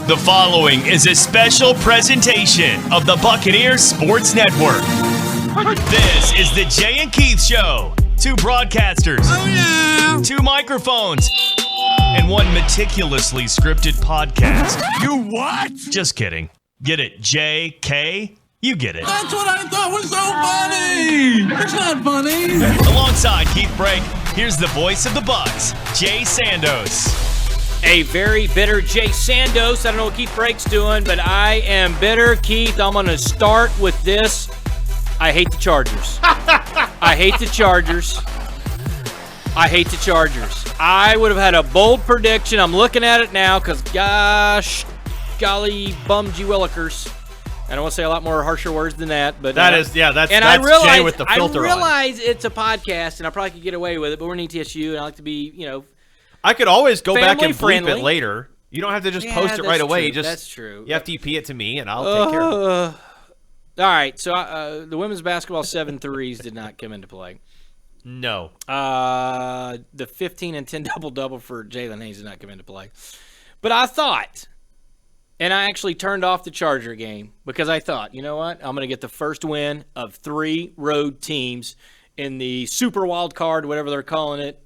The following is a special presentation of the Buccaneers Sports Network. This is the Jay and Keith Show. Two broadcasters, two microphones, and one meticulously scripted podcast. You what? Just kidding. Get it, J.K.? You get it. That's what I thought was so funny. It's not funny. Alongside Keith Brake, here's the voice of the Bucs, Jay Sandos. A very bitter Jay Sandos. I don't know what Keith Brake's doing, but I am bitter. Keith, I'm going to start with this. I hate the Chargers. I hate the Chargers. I hate the Chargers. I would have had a bold prediction. I'm looking at it now because, gosh, golly, bumgee willikers. I don't want to say a lot more harsher words than that, but that's Jay with the filter on. I realize it's a podcast, and I probably could get away with it, but we're an ETSU, and I like to be, I could always go back and bleep friendly. it later. You don't have to just post it right away. That's true. You have to EP it to me, and I'll take care of it. All right, so the women's basketball 7 threes did not come into play. No. The 15 and 10 double-double for Jalen Hayes did not come into play. But I thought, and I actually turned off the Charger game because I thought, you know what? I'm going to get the first win of 3 road teams in the super wild card, whatever they're calling it,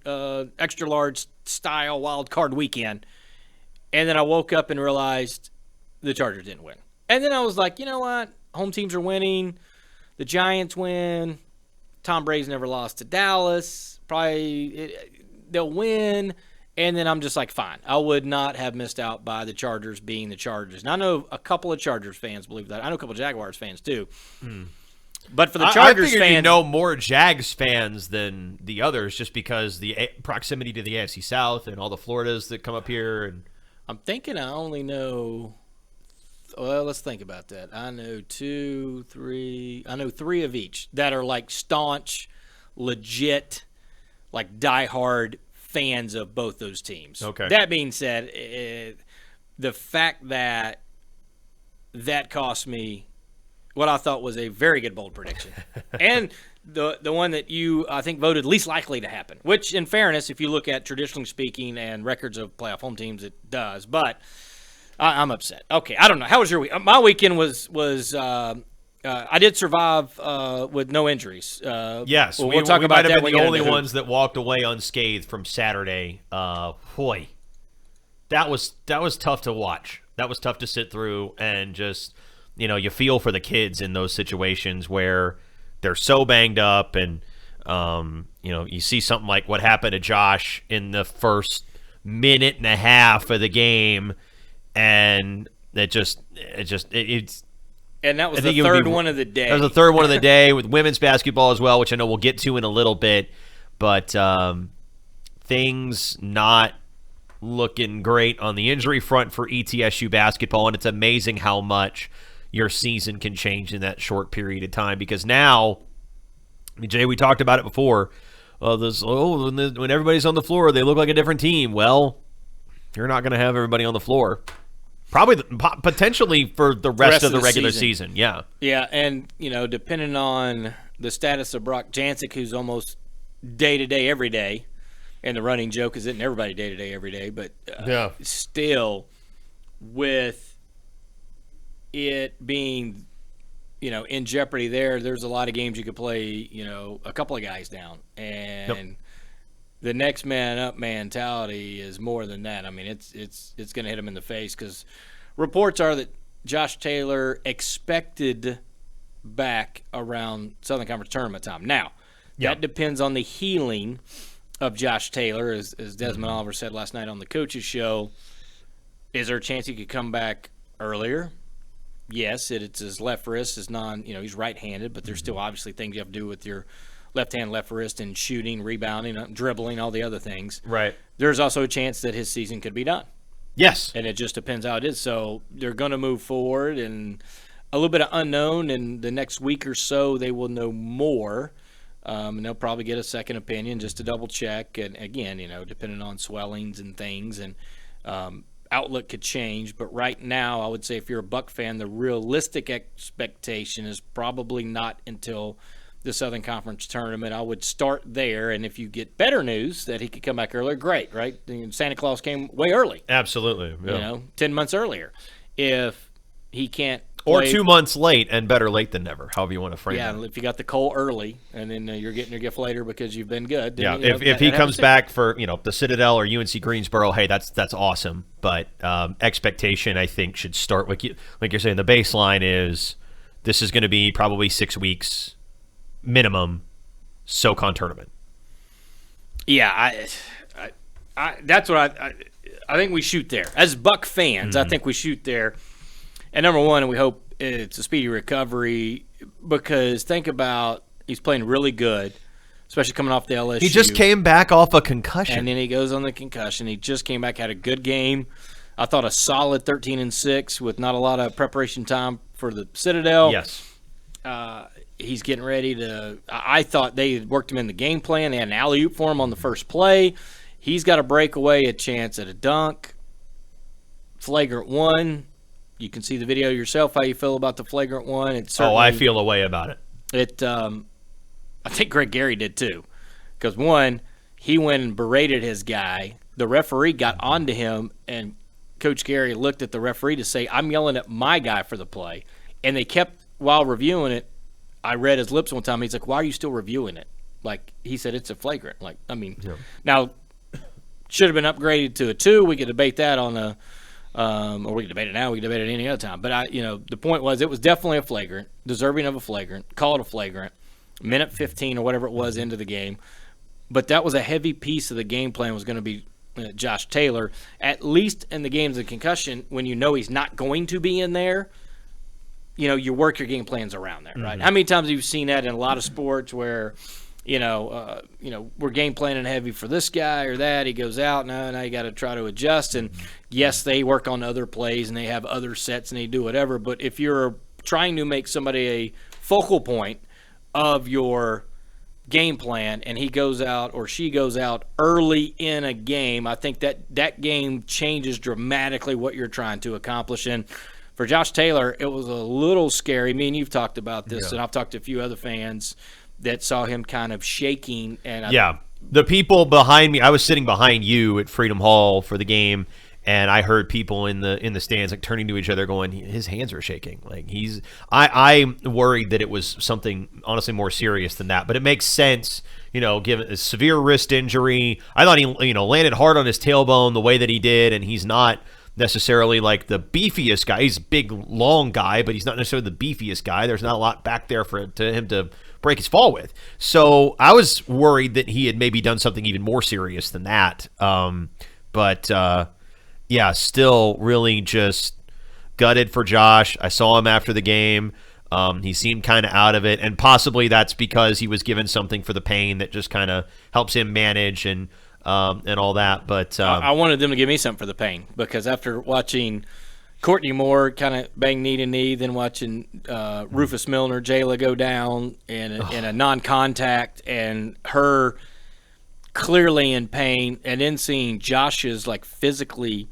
extra large style wild card weekend. And then I woke up and realized the Chargers didn't win. And then I was like, you know what? Home teams are winning. The Giants win. Tom Brady's never lost to Dallas. They'll win. And then I'm just like, fine. I would not have missed out by the Chargers being the Chargers. And I know a couple of Chargers fans believe that. I know a couple of Jaguars fans too. But for the Chargers I figured fans, you know more Jags fans than the others, just because the proximity to the AFC South and all the Floridas that come up here. And I'm thinking I only know. Well, let's think about that. I know 2, 3. I know 3 of each that are like staunch, legit, like diehard fans of both those teams. Okay. That being said, the fact that cost me what I thought was a very good bold prediction, and the one that you, I think, voted least likely to happen, which, in fairness, if you look at traditionally speaking and records of playoff home teams, it does. But I'm upset. Okay, I don't know. How was your week? My weekend was I did survive with no injuries. yes, we'll talk we about might have that been the only ones that walked away unscathed from Saturday. Boy, that was tough to watch. That was tough to sit through, and just, you feel for the kids in those situations where they're so banged up, and you see something like what happened to Josh in the first minute and a half of the game, and it's. And that was the third one of the day. That was the third one of the day with women's basketball as well, which I know we'll get to in a little bit. But things not looking great on the injury front for ETSU basketball, and it's amazing how much your season can change in that short period of time. Because now, Jay, we talked about it before. When everybody's on the floor, they look like a different team. Well, you're not going to have everybody on the floor. Probably, potentially for the rest of the regular season. Yeah. Yeah, and, depending on the status of Brock Jancic, who's almost day-to-day every day, and the running joke is isn't everybody day-to-day every day, but still, with it being, in jeopardy there's a lot of games you could play, a couple of guys down. And the next man up mentality is more than that. I mean, it's going to hit him in the face, because reports are that Josh Taylor expected back around Southern Conference tournament time. Now, that depends on the healing of Josh Taylor, as Desmond Oliver said last night on the coach's show. Is there a chance he could come back earlier? Yes, it's his left wrist is he's right-handed, but there's still obviously things you have to do with your left hand, left wrist, and shooting, rebounding, dribbling, all the other things. Right. There's also a chance that his season could be done. Yes. And it just depends how it is. So they're going to move forward, and a little bit of unknown, and the next week or so they will know more. And they'll probably get a second opinion just to double check. And again, depending on swellings and things, and outlook could change. But right now, I would say if you're a Buck fan, the realistic expectation is probably not until the Southern Conference tournament. I would start there, and if you get better news that he could come back earlier, great, right? Santa Claus came way early. Absolutely. Yeah. 10 months earlier. If he can't or 2 months late, and better late than never, however you want to frame it. Yeah, if you got the cold early, and then you're getting your gift later because you've been good. Then, if he comes back for the Citadel or UNC Greensboro, hey, that's awesome. But expectation, I think, should start like you're saying. The baseline is this is going to be probably 6 weeks minimum. SoCon tournament. Yeah, I that's what I think we shoot there as Buck fans. I think we shoot there. And number one, we hope it's a speedy recovery because think about he's playing really good, especially coming off the LSU. He just came back off a concussion. And then he goes on the concussion. He just came back, had a good game. I thought a solid 13-6 with not a lot of preparation time for the Citadel. Yes. He's getting ready to – I thought they had worked him in the game plan. They had an alley-oop for him on the first play. He's got a breakaway, a chance at a dunk. Flagrant one. You can see the video yourself, how you feel about the flagrant one. I feel a way about it. I think Greg Gary did too. Because, one, he went and berated his guy. The referee got onto him, and Coach Gary looked at the referee to say, I'm yelling at my guy for the play. And they kept, while reviewing it, I read his lips one time. He's like, why are you still reviewing it? Like, he said, it's a flagrant. Like, I mean, Now, should have been upgraded to a 2. We could debate that on a or we can debate it now. We can debate it any other time. But the point was, it was definitely a flagrant, deserving of a flagrant. Call it a flagrant. Minute 15 or whatever it was into the game. But that was a heavy piece of the game plan. Was going to be Josh Taylor. At least in the games of concussion, when you know he's not going to be in there, you work your game plans around there, right? How many times have you seen that in a lot of sports where? We're game planning heavy for this guy or that. He goes out. Now you got to try to adjust. And, yes, they work on other plays and they have other sets and they do whatever. But if you're trying to make somebody a focal point of your game plan and he goes out or she goes out early in a game, I think that game changes dramatically what you're trying to accomplish. And for Josh Taylor, it was a little scary. Me and you've talked about this, and I've talked to a few other fans that saw him kind of shaking. And the people behind me, I was sitting behind you at Freedom Hall for the game, and I heard people in the stands like turning to each other going, his hands are shaking. Like I'm worried that it was something honestly more serious than that, but it makes sense, given a severe wrist injury. I thought he, landed hard on his tailbone the way that he did, and he's not necessarily like the beefiest guy. He's a big, long guy, but he's not necessarily the beefiest guy. There's not a lot back there for him to break his fall with. So I was worried that he had maybe done something even more serious than that. Still really just gutted for Josh. I saw him after the game. He seemed kind of out of it, and possibly that's because he was given something for the pain that just kind of helps him manage and all that. But I wanted them to give me something for the pain because after watching Courtney Moore kind of bang knee to knee, then watching Rufus Milner, Jayla go down in a non-contact, and her clearly in pain, and then seeing Josh's like physically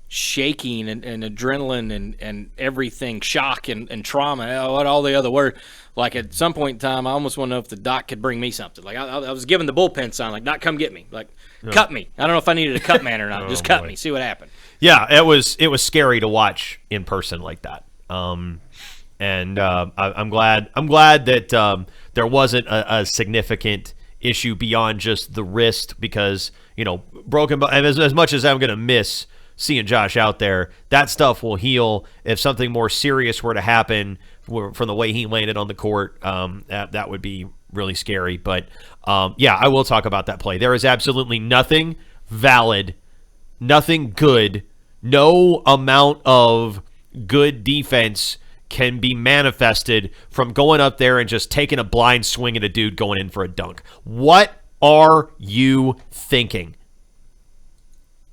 shaking and adrenaline and everything, shock and trauma, all the other words. Like at some point in time, I almost want to know if the doc could bring me something. Like I was given the bullpen sign, like, "Doc, come get me." Like, cut me. I don't know if I needed a cut man or not. Just cut me. See what happened. Yeah, it was scary to watch in person like that. I'm glad that there wasn't a significant issue beyond just the wrist because broken. And as much as I'm going to miss seeing Josh out there, that stuff will heal. If something more serious were to happen from the way he landed on the court, that would be really scary. But I will talk about that play. There is absolutely nothing valid, nothing good, no amount of good defense can be manifested from going up there and just taking a blind swing at a dude going in for a dunk. What are you thinking?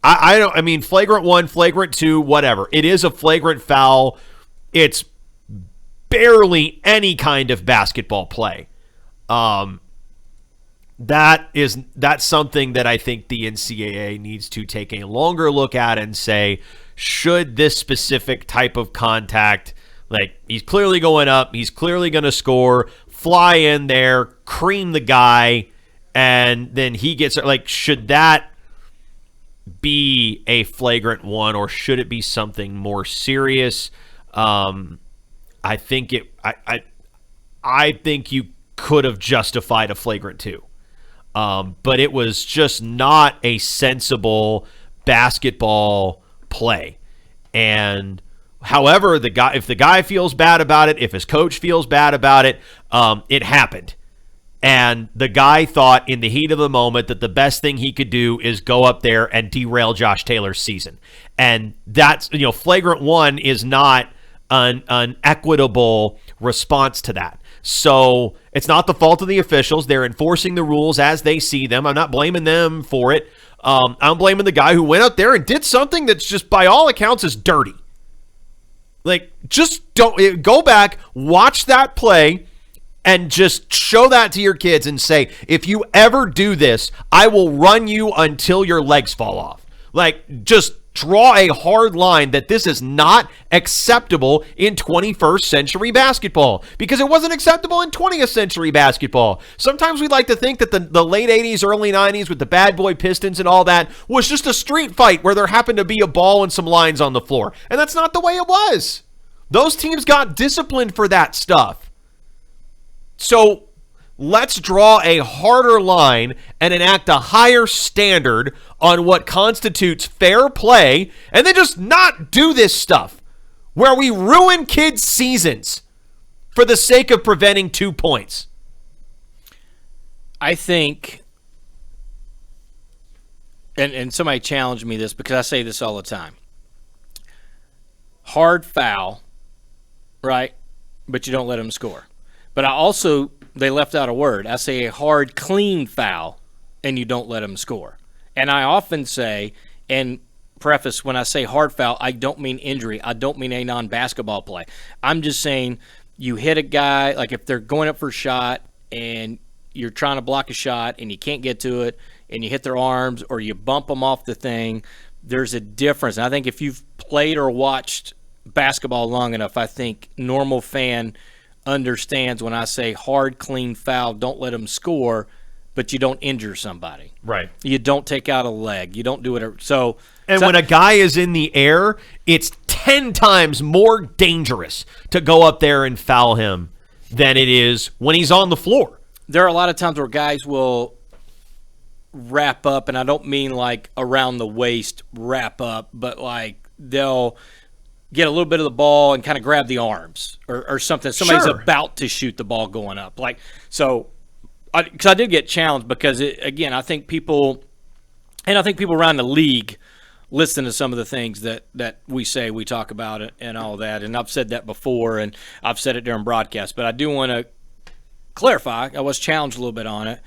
I mean, flagrant 1, flagrant 2, whatever. It is a flagrant foul. It's barely any kind of basketball play. That's something that I think the NCAA needs to take a longer look at and say, should this specific type of contact, like he's clearly going up, he's clearly going to score, fly in there, cream the guy, and then he gets like, should that be a flagrant one, or should it be something more serious? I think you could have justified a flagrant 2. But it was just not a sensible basketball play. And however, if the guy feels bad about it, if his coach feels bad about it, it happened. And the guy thought in the heat of the moment that the best thing he could do is go up there and derail Josh Taylor's season. And that's, flagrant 1 is not an equitable response to that. So it's not the fault of the officials. They're enforcing the rules as they see them. I'm not blaming them for it. I'm blaming the guy who went out there and did something that's just, by all accounts, is dirty. Like, just don't go back, watch that play, and just show that to your kids and say, if you ever do this, I will run you until your legs fall off. Like, just draw a hard line that this is not acceptable in 21st century basketball, because it wasn't acceptable in 20th century basketball. Sometimes we like to think that the late 80s, early 90s with the bad boy Pistons and all that was just a street fight where there happened to be a ball and some lines on the floor. And that's not the way it was. Those teams got disciplined for that stuff. So let's draw a harder line and enact a higher standard on what constitutes fair play, and then just not do this stuff where we ruin kids' seasons for the sake of preventing 2 points. I think, and somebody challenged me this because I say this all the time. Hard foul, right? But you don't let them score. But they left out a word. I say a hard, clean foul, and you don't let them score. And I often say, and preface, when I say hard foul, I don't mean injury. I don't mean a non-basketball play. I'm just saying you hit a guy, like if they're going up for a shot and you're trying to block a shot and you can't get to it and you hit their arms or you bump them off the thing, there's a difference. And I think if you've played or watched basketball long enough, I think normal fan understands when I say hard, clean foul, don't let them score, but you don't injure somebody. Right. You don't take out a leg. You don't do whatever. And when a guy is in the air, it's 10 times more dangerous to go up there and foul him than it is when he's on the floor. There are a lot of times where guys will wrap up, and I don't mean like around the waist wrap up, but like they'll get a little bit of the ball and kind of grab the arms or something. Somebody's about to shoot the ball going up. Like, so, because I did get challenged because, I think people around the league listen to some of the things that we say, we talk about it and all that. And I've said that before, and I've said it during broadcast. But I do want to clarify, I was challenged a little bit on it.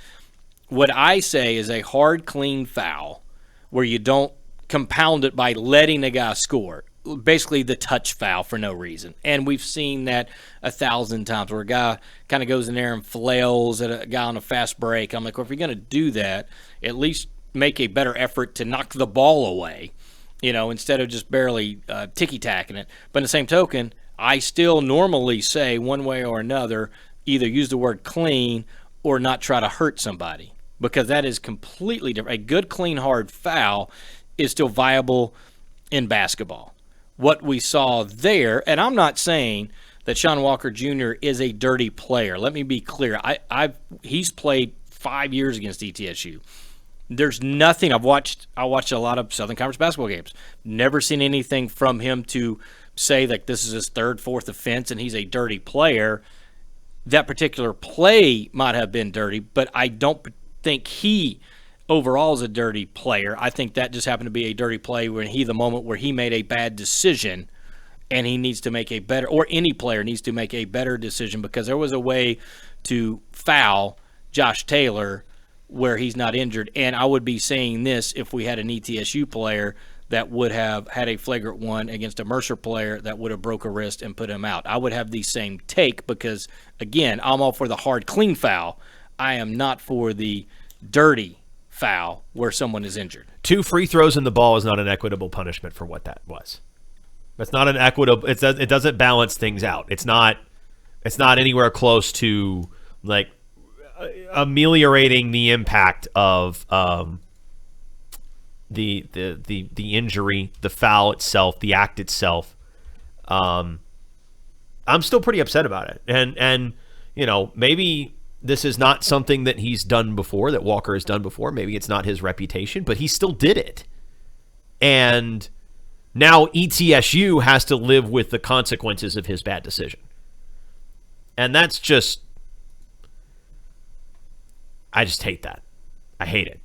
What I say is a hard, clean foul where you don't compound it by letting a guy score. Basically the touch foul for no reason. And we've seen that 1,000 times where a guy kind of goes in there and flails at a guy on a fast break. I'm like, well, if you're going to do that, at least make a better effort to knock the ball away, instead of just barely ticky-tacking it. But in the same token, I still normally say one way or another, either use the word clean or not try to hurt somebody, because that is completely different. A good, clean, hard foul is still viable in basketball. What we saw there, and I'm not saying that Sean Walker Jr. is a dirty player. Let me be clear. He's played 5 years against ETSU. There's nothing. I watched a lot of Southern Conference basketball games. Never seen anything from him to say that this is his third, fourth offense and he's a dirty player. That particular play might have been dirty, but I don't think he overall is a dirty player. I think that just happened to be a dirty play when the moment where he made a bad decision, and he needs to make a better, or any player needs to make a better decision, because there was a way to foul Josh Taylor where he's not injured. And I would be saying this if we had an ETSU player that would have had a flagrant one against a Mercer player that would have broke a wrist and put him out. I would have the same take because, again, I'm all for the hard, clean foul. I am not for the dirty foul where someone is injured. 2 free throws in the ball is not an equitable punishment for what that was. That's not an equitable. It doesn't balance things out. It's not anywhere close to like ameliorating the impact of the injury, the foul itself, the act itself. I'm still pretty upset about it, and maybe this is not something that he's done before, that Walker has done before. Maybe it's not his reputation, but he still did it. And now ETSU has to live with the consequences of his bad decision. And that's just, I just hate that. I hate it.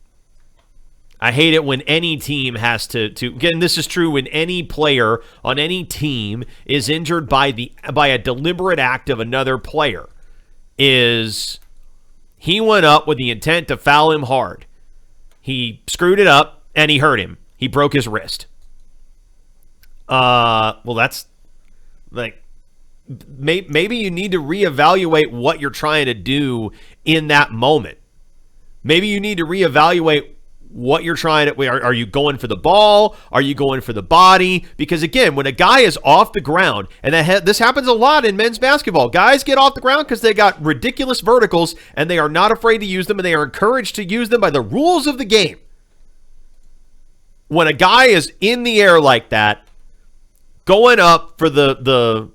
I hate it when any team has to again, this is true when any player on any team is injured by a deliberate act of another player. He went up with the intent to foul him hard. He screwed it up and he hurt him. He broke his wrist. Well, that's like, maybe you need to reevaluate what you're trying to do in that moment. Maybe you need to reevaluate what you're trying to. Are you going for the ball? Are you going for the body? Because again, when a guy is off the ground, and this happens a lot in men's basketball, guys get off the ground because they got ridiculous verticals and they are not afraid to use them, and they are encouraged to use them by the rules of the game. When a guy is in the air like that, going up for the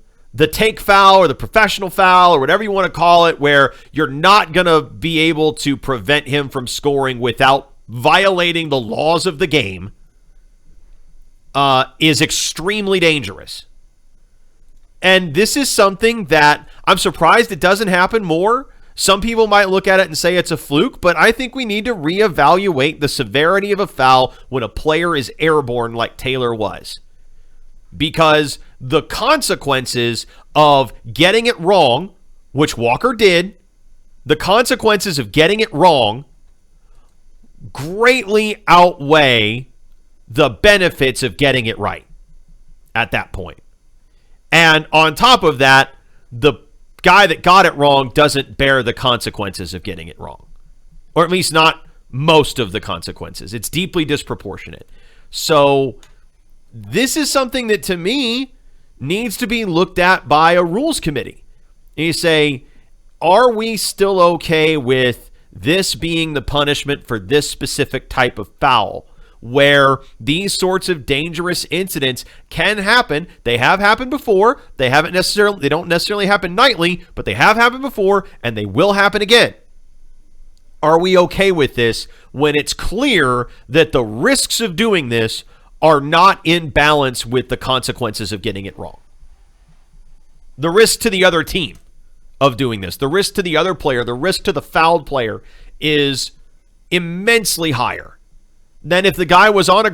take foul or the professional foul or whatever you want to call it, where you're not going to be able to prevent him from scoring without violating the laws of the game, is extremely dangerous. And this is something that I'm surprised it doesn't happen more. Some people might look at it and say it's a fluke, but I think we need to reevaluate the severity of a foul when a player is airborne like Taylor was. Because the consequences of getting it wrong, which Walker did, the consequences of getting it wrong greatly outweigh the benefits of getting it right at that point. And on top of that, the guy that got it wrong doesn't bear the consequences of getting it wrong, or at least not most of the consequences. It's deeply disproportionate. So this is something that, to me, needs to be looked at by a rules committee. And you say, are we still okay with this being the punishment for this specific type of foul, where these sorts of dangerous incidents can happen? They have happened before. They don't necessarily happen nightly, but they have happened before, and they will happen again. Are we okay with this when it's clear that the risks of doing this are not in balance with the consequences of getting it wrong? The risk to the other team of doing this, the risk to the other player, the risk to the fouled player is immensely higher than if the guy was on the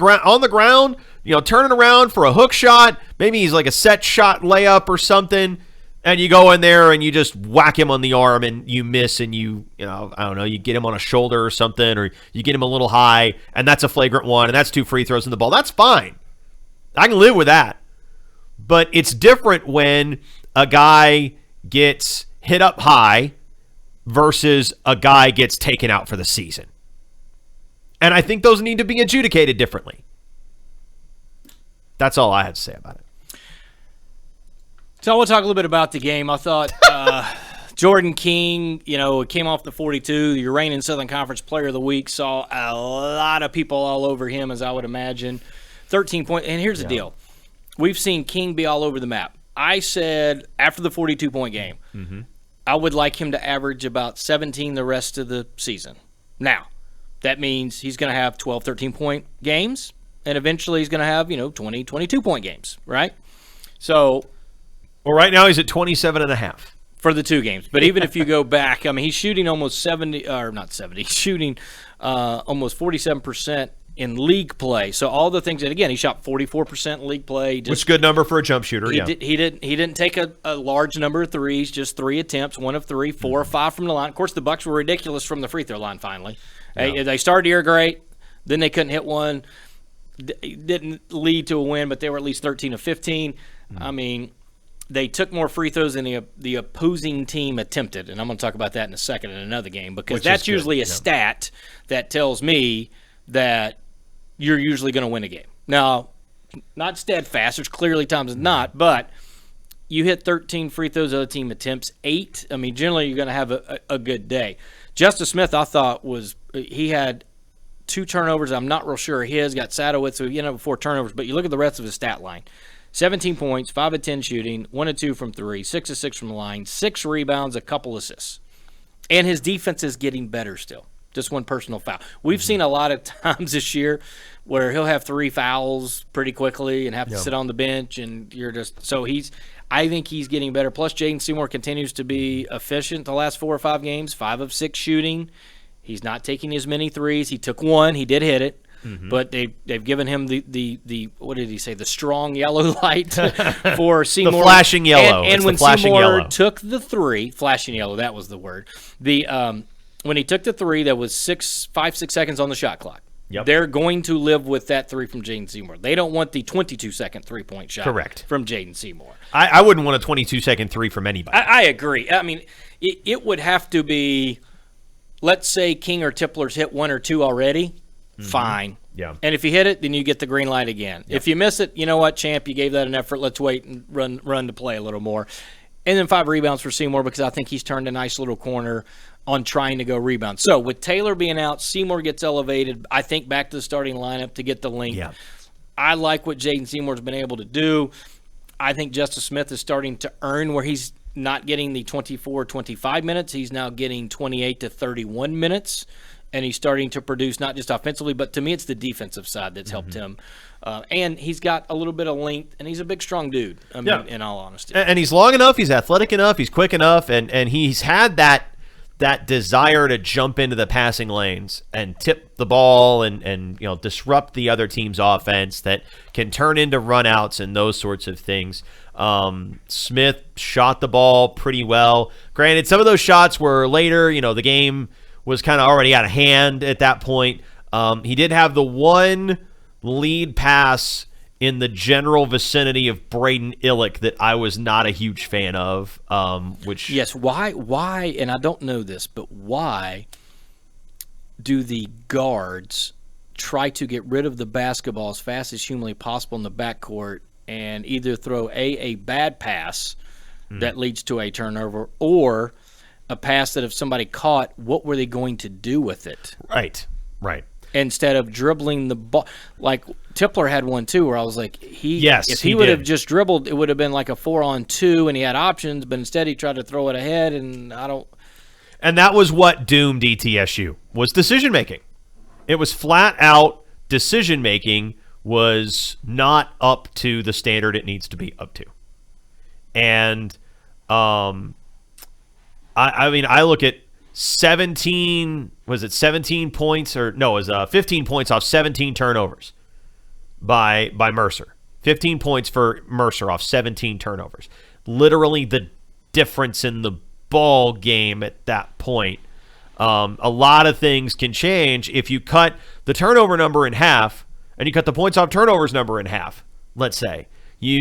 ground, turning around for a hook shot. Maybe he's like a set shot layup or something, and you go in there and you just whack him on the arm and you miss, and you get him on a shoulder or something, or you get him a little high, and that's a flagrant one, and that's 2 free throws in the ball. That's fine. I can live with that. But it's different when a guy gets hit up high versus a guy gets taken out for the season. And I think those need to be adjudicated differently. That's all I had to say about it. So we'll talk a little bit about the game. I thought Jordan King, came off the 42, the reigning Southern Conference Player of the Week, saw a lot of people all over him, as I would imagine. 13 points. And here's the deal. We've seen King be all over the map. I said after the 42-point game, I would like him to average about 17 the rest of the season. Now, that means he's going to have 12, 13-point games, and eventually he's going to have, 20, 22-point games, right? So, well, right now he's at 27.5 for the 2 games. But even if you go back, he's shooting almost 70, or not 70, shooting almost 47% in league play. So all the things that, again, he shot 44% in league play. Which is a good number for a jump shooter, he didn't take a large number of threes, just 3 attempts, 1 of 3, 4 or 5 from the line. Of course, the Bucks were ridiculous from the free throw line finally. Yeah. They started the year great, then they couldn't hit one. It didn't lead to a win, but they were at least 13 of 15. They took more free throws than the opposing team attempted, and I'm going to talk about that in a second in another game, because that's usually a stat that tells me that you're usually going to win a game. Now, not steadfast. There's clearly times it's not, but you hit 13 free throws, the other team attempts 8. I mean, generally you're going to have a good day. Justice Smith, I thought, he had 2 turnovers. I'm not real sure his. Got Sadowitz, so he ended up with 4 turnovers. But you look at the rest of his stat line. 17 points, 5 of 10 shooting, 1 of 2 from 3, 6 of 6 from the line, 6 rebounds, a couple assists. And his defense is getting better still. Just 1 personal foul. We've seen a lot of times this year where he'll have 3 fouls pretty quickly and have to sit on the bench, and you're just – so I think he's getting better. Plus, Jaden Seymour continues to be efficient the last 4 or 5 games, 5 of 6 shooting. He's not taking as many threes. He took 1. He did hit it. But they've given him the what did he say, the strong yellow light for Seymour. The flashing yellow. And when Seymour took the 3, flashing yellow, that was the word. When he took the 3, there was 5, 6 seconds on the shot clock. Yep. They're going to live with that 3 from Jaden Seymour. They don't want the 22-second three-point shot from Jaden Seymour. I wouldn't want a 22-second 3 from anybody. I agree. I mean, it would have to be, let's say King or Tipler's hit 1 or 2 already. Fine. Yeah. And if you hit it, then you get the green light again. Yep. If you miss it, you know what, champ, you gave that an effort. Let's wait and run to play a little more. And then 5 rebounds for Seymour because I think he's turned a nice little corner on trying to go rebound. So with Taylor being out, Seymour gets elevated, I think, back to the starting lineup to get the length. Yeah. I like what Jaden Seymour's been able to do. I think Justice Smith is starting to earn where he's not getting the 24, 25 minutes. He's now getting 28 to 31 minutes. And he's starting to produce not just offensively, but to me it's the defensive side that's helped him. And he's got a little bit of length, and he's a big, strong dude, in all honesty. And he's long enough, he's athletic enough, he's quick enough, and he's had that desire to jump into the passing lanes and tip the ball and disrupt the other team's offense that can turn into runouts and those sorts of things. Smith shot the ball pretty well. Granted, some of those shots were later, the game was kind of already out of hand at that point. He did have the one lead pass in the general vicinity of Braden Illick that I was not a huge fan of. Yes, why, and I don't know this, but why do the guards try to get rid of the basketball as fast as humanly possible in the backcourt and either throw a bad pass that leads to a turnover or a pass that if somebody caught, what were they going to do with it? Right. Instead of dribbling the ball. Like Tipler had one too where I was like, if he would have just dribbled, it would have been like a 4-on-2 and he had options, but instead he tried to throw it ahead and that was what doomed ETSU, was decision-making. It was flat out decision-making was not up to the standard it needs to be up to. And I look at 17 points or no, it was 15 points off 17 turnovers by Mercer. 15 points for Mercer off 17 turnovers. Literally the difference in the ball game at that point. A lot of things can change if you cut the turnover number in half and you cut the points off turnovers number in half, let's say.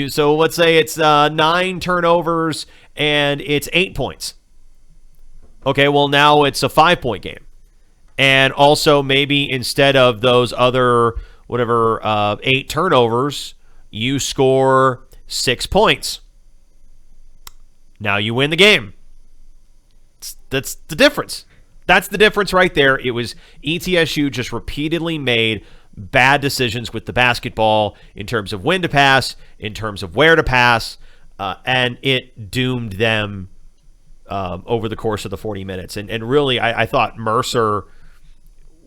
So let's say it's 9 turnovers and it's 8 points. Okay, well, now it's a 5-point game. And also maybe instead of those other, 8 turnovers, you score 6 points. Now you win the game. That's the difference. That's the difference right there. It was ETSU just repeatedly made bad decisions with the basketball in terms of when to pass, in terms of where to pass, and it doomed them over the course of the 40 minutes. And really, I thought Mercer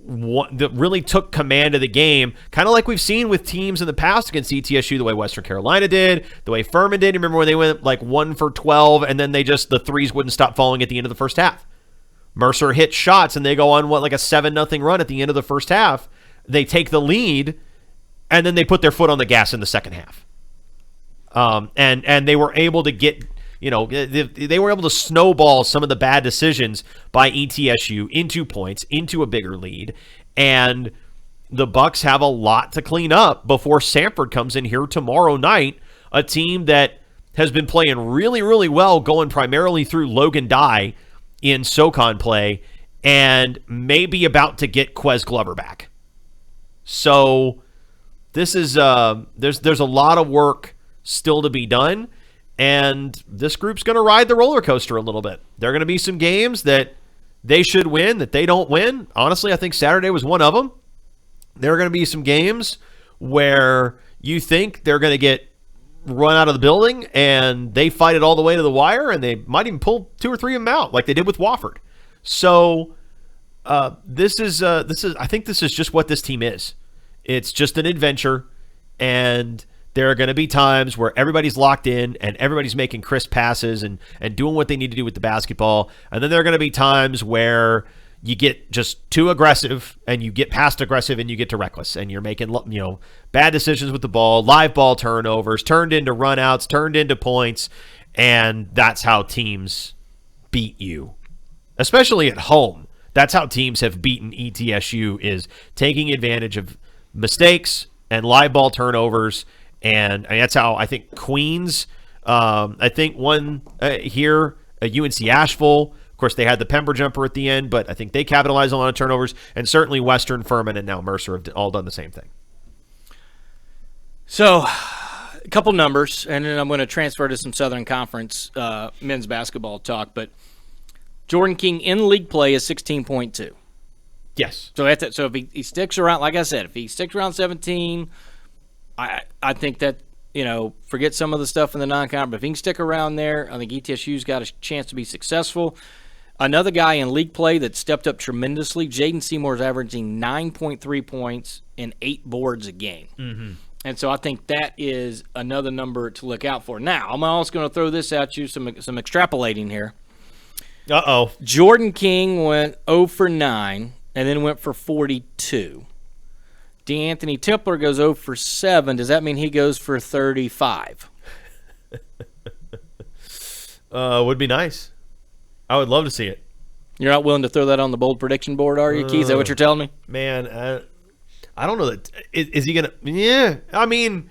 really took command of the game, kind of like we've seen with teams in the past against ETSU, the way Western Carolina did, the way Furman did. Remember when they went like 1 for 12, and then the threes wouldn't stop falling at the end of the first half. Mercer hit shots, and they go on, like a 7-0 run at the end of the first half. They take the lead, and then they put their foot on the gas in the second half. And they were able to get... they were able to snowball some of the bad decisions by ETSU into points, into a bigger lead, and the Bucks have a lot to clean up before Samford comes in here tomorrow night, a team that has been playing really, really well, going primarily through Logan Dye in SoCon play, and maybe about to get Quez Glover back. So this is there's a lot of work still to be done. And this group's going to ride the roller coaster a little bit. There are going to be some games that they should win that they don't win. Honestly, I think Saturday was one of them. There are going to be some games where you think they're going to get run out of the building and they fight it all the way to the wire, and they might even pull 2 or 3 of them out like they did with Wofford. So this is I think this is just what this team is. It's just an adventure, and there are going to be times where everybody's locked in and everybody's making crisp passes and doing what they need to do with the basketball. And then there are going to be times where you get just too aggressive and you get past aggressive and you get to reckless and you're making, bad decisions with the ball, live ball turnovers, turned into runouts, turned into points. And that's how teams beat you, especially at home. That's how teams have beaten ETSU, is taking advantage of mistakes and live ball turnovers. And that's how I think Queens, I think won here, UNC Asheville. Of course, they had the Pember jumper at the end, but I think they capitalized on a lot of turnovers. And certainly Western, Furman, and now Mercer have all done the same thing. So, a couple numbers, and then I'm going to transfer to some Southern Conference men's basketball talk. But Jordan King in league play is 16.2. Yes. So if he sticks around, like I said, if he sticks around 17, I think that, forget some of the stuff in the non-con, but if he can stick around there, I think ETSU's got a chance to be successful. Another guy in league play that stepped up tremendously, Jaden Seymour, is averaging 9.3 points and 8 boards a game. Mm-hmm. And so I think that is another number to look out for. Now, I'm also going to throw this at you, some extrapolating here. Uh-oh. Jordan King went 0 for 9 and then went for 42. DeAnthony Tipler goes 0 for 7. Does that mean he goes for 35? Would be nice. I would love to see it. You're not willing to throw that on the bold prediction board, are you, Keith? Is that what you're telling me? Man, I don't know that. Is he gonna? Yeah, I mean,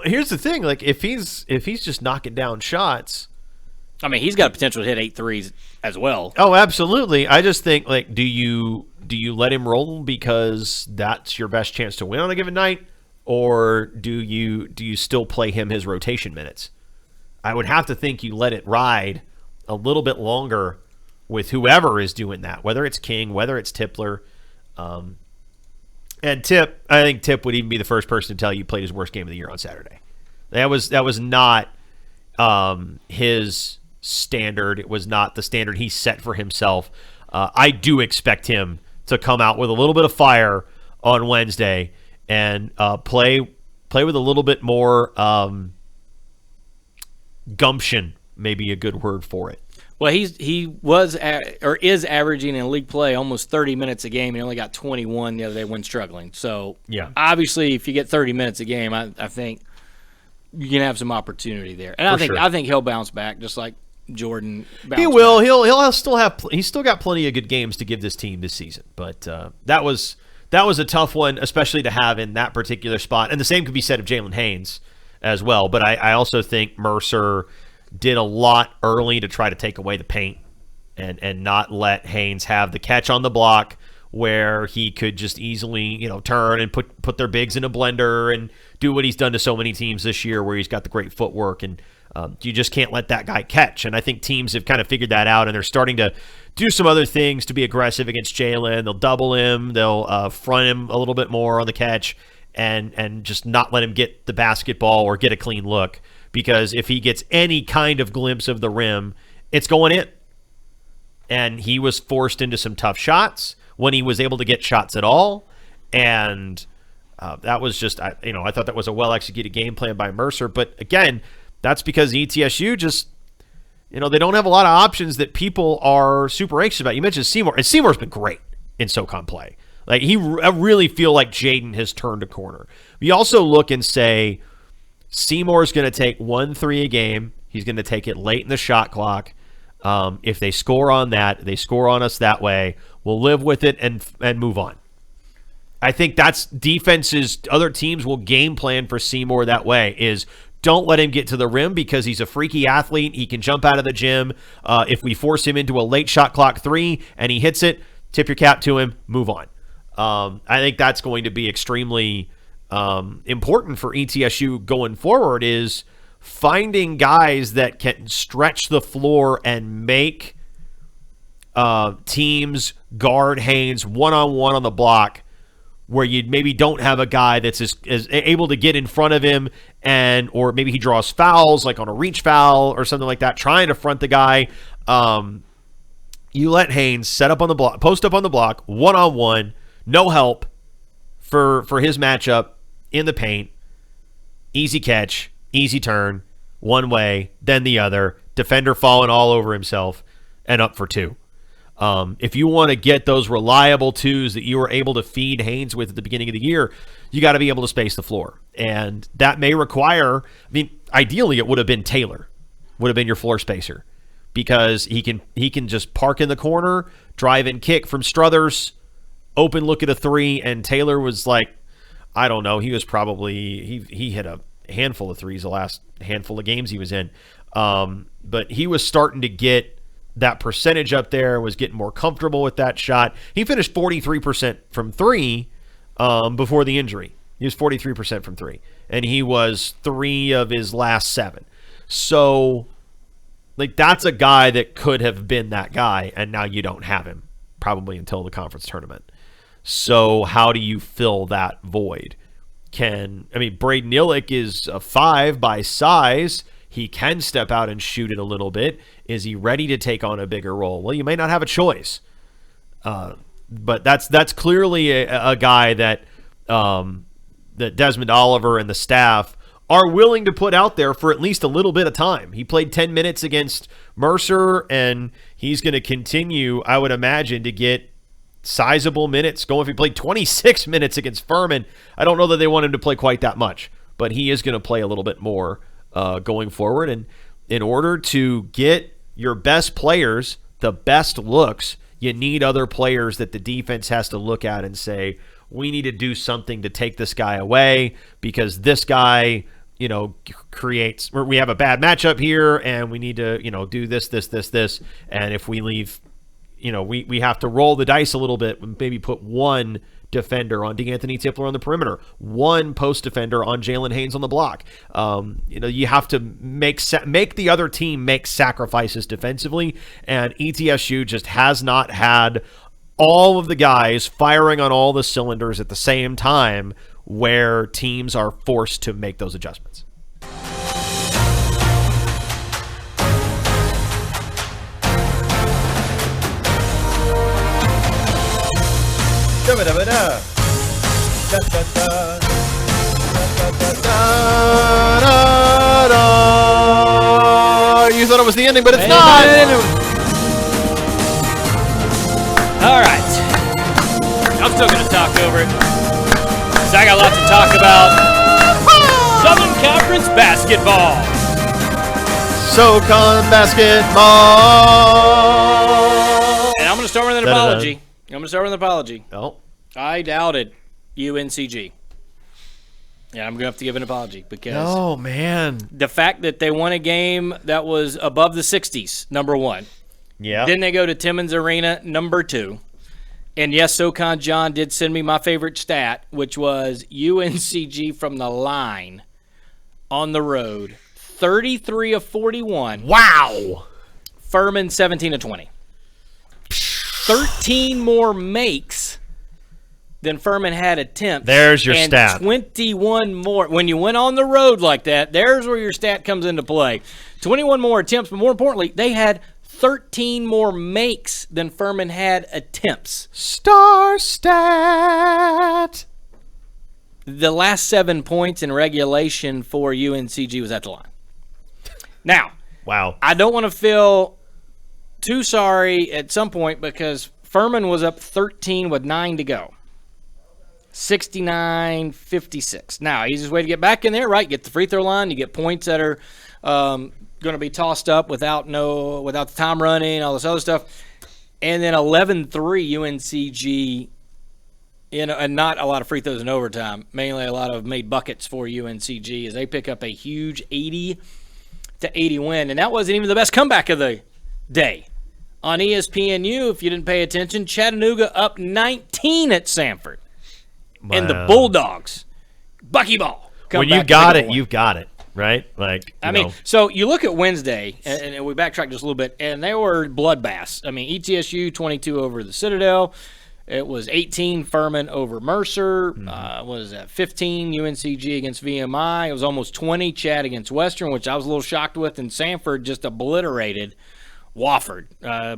here's the thing. Like, if he's just knocking down shots, I mean, he's got potential to hit 8 threes as well. Oh, absolutely. I just think, like, do you let him roll because that's your best chance to win on a given night, or do you still play him his rotation minutes? I would have to think you let it ride a little bit longer with whoever is doing that, whether it's King, whether it's Tipler. And Tip, I think Tip would even be the first person to tell you played his worst game of the year on Saturday. That was not his standard. It was not the standard he set for himself. I do expect him to come out with a little bit of fire on Wednesday and play with a little bit more gumption, maybe a good word for it. Well, he is averaging in league play almost 30 minutes a game. He only got 21 the other day when struggling. So yeah, obviously, if you get 30 minutes a game, I think you can have some opportunity there. And I think he'll bounce back just like Jordan. He will. Back. He's still got plenty of good games to give this team this season. But that was a tough one, especially to have in that particular spot. And the same could be said of Jalen Haynes as well. But I also think Mercer did a lot early to try to take away the paint and not let Haynes have the catch on the block where he could just easily, turn and put their bigs in a blender and do what he's done to so many teams this year where he's got the great footwork, and you just can't let that guy catch. And I think teams have kind of figured that out, and they're starting to do some other things to be aggressive against Jalen. They'll double him, they'll front him a little bit more on the catch, and just not let him get the basketball or get a clean look. Because if he gets any kind of glimpse of the rim, it's going in. And he was forced into some tough shots when he was able to get shots at all. And that was just, I thought that was a well-executed game plan by Mercer. But again, that's because ETSU just, they don't have a lot of options that people are super anxious about. You mentioned Seymour, and Seymour's been great in SoCon play. Like, I really feel like Jaden has turned a corner. We also look and say, Seymour's going to take 1 3 a game. He's going to take it late in the shot clock. If they score on that, they score on us that way, we'll live with it and move on. I think that's defenses. Other teams will game plan for Seymour that way, is don't let him get to the rim because he's a freaky athlete. He can jump out of the gym. If we force him into a late shot clock 3 and he hits it, tip your cap to him, move on. I think that's going to be extremely important for ETSU going forward, is finding guys that can stretch the floor and make teams guard Haynes one-on-one on the block, where you maybe don't have a guy that's as able to get in front of him, or maybe he draws fouls, like on a reach foul or something like that, trying to front the guy. You let Haynes set up on the block, post up on the block, one-on-one, no help for his matchup in the paint. Easy catch, easy turn, one way, then the other. Defender falling all over himself and up for two. If you want to get those reliable twos that you were able to feed Haynes with at the beginning of the year, you got to be able to space the floor. And that may require, ideally it would have been Taylor, would have been your floor spacer, because he can just park in the corner, drive and kick from Struthers, open look at a three, and Taylor was like, I don't know, he was probably, he hit a handful of threes the last handful of games he was in. But he was starting to get that percentage up there, was getting more comfortable with that shot. He finished 43% from three before the injury. He was 43% from three, and he was 3 of his last 7. So, like, that's a guy that could have been that guy, and now you don't have him, probably until the conference tournament. So how do you fill that void? Braden Illick is a 5 by size. He can step out and shoot it a little bit. Is he ready to take on a bigger role? Well, you may not have a choice. But that's clearly a guy that that Desmond Oliver and the staff are willing to put out there for at least a little bit of time. He played 10 minutes against Mercer, and he's going to continue, I would imagine, to get sizable minutes going. If he played 26 minutes against Furman, I don't know that they want him to play quite that much, but he is going to play a little bit more going forward. And in order to get your best players the best looks, you need other players that the defense has to look at and say, we need to do something to take this guy away, because this guy, creates, we have a bad matchup here, and we need to, do this. And if we leave, we have to roll the dice a little bit and maybe put one defender on DeAnthony Tipler on the perimeter, one post defender on Jalen Haynes on the block. You have to make the other team make sacrifices defensively, and ETSU just has not had all of the guys firing on all the cylinders at the same time, where teams are forced to make those adjustments. You thought it was the ending, but it's not. All right. I'm still going to talk over it, because I got a lot to talk about. Southern Conference basketball. SoCon basketball. And I'm going to start with an apology. Oh. I doubted UNCG. Yeah, I'm going to have to give an apology, because oh, man, the fact that they won a game that was above the 60s, number one. Yeah. Then they go to Timmons Arena, number 2. And yes, SoCon John did send me my favorite stat, which was UNCG from the line on the road, 33 of 41. Wow. Furman 17 of 20. 13 more makes than Furman had attempts. There's your and stat. 21 more. When you went on the road like that, there's where your stat comes into play. 21 more attempts, but more importantly, they had 13 more makes than Furman had attempts. Star stat. The last 7 points in regulation for UNCG was at the line. Now, wow. I don't want to feel too sorry at some point, because Furman was up 13 with 9 to go. 69-56. Now, easiest way to get back in there, right? Get the free throw line. You get points that are going to be tossed up without the time running, all this other stuff. And then 11-3 UNCG, and not a lot of free throws in overtime. Mainly a lot of made buckets for UNCG, as they pick up a huge 80-80 win. And that wasn't even the best comeback of the day. On ESPNU, if you didn't pay attention, Chattanooga up 19 at Samford. Wow. And the Bulldogs, buckyball. When you got it, you've got it. right? Like, I mean, so you look at Wednesday, and we backtrack just a little bit, and they were bloodbaths. I mean, ETSU 22 over the Citadel. It was 18 Furman over Mercer. What was that? 15 UNCG against VMI. It was almost 20 Chad against Western, which I was a little shocked with. And Sanford just obliterated Wofford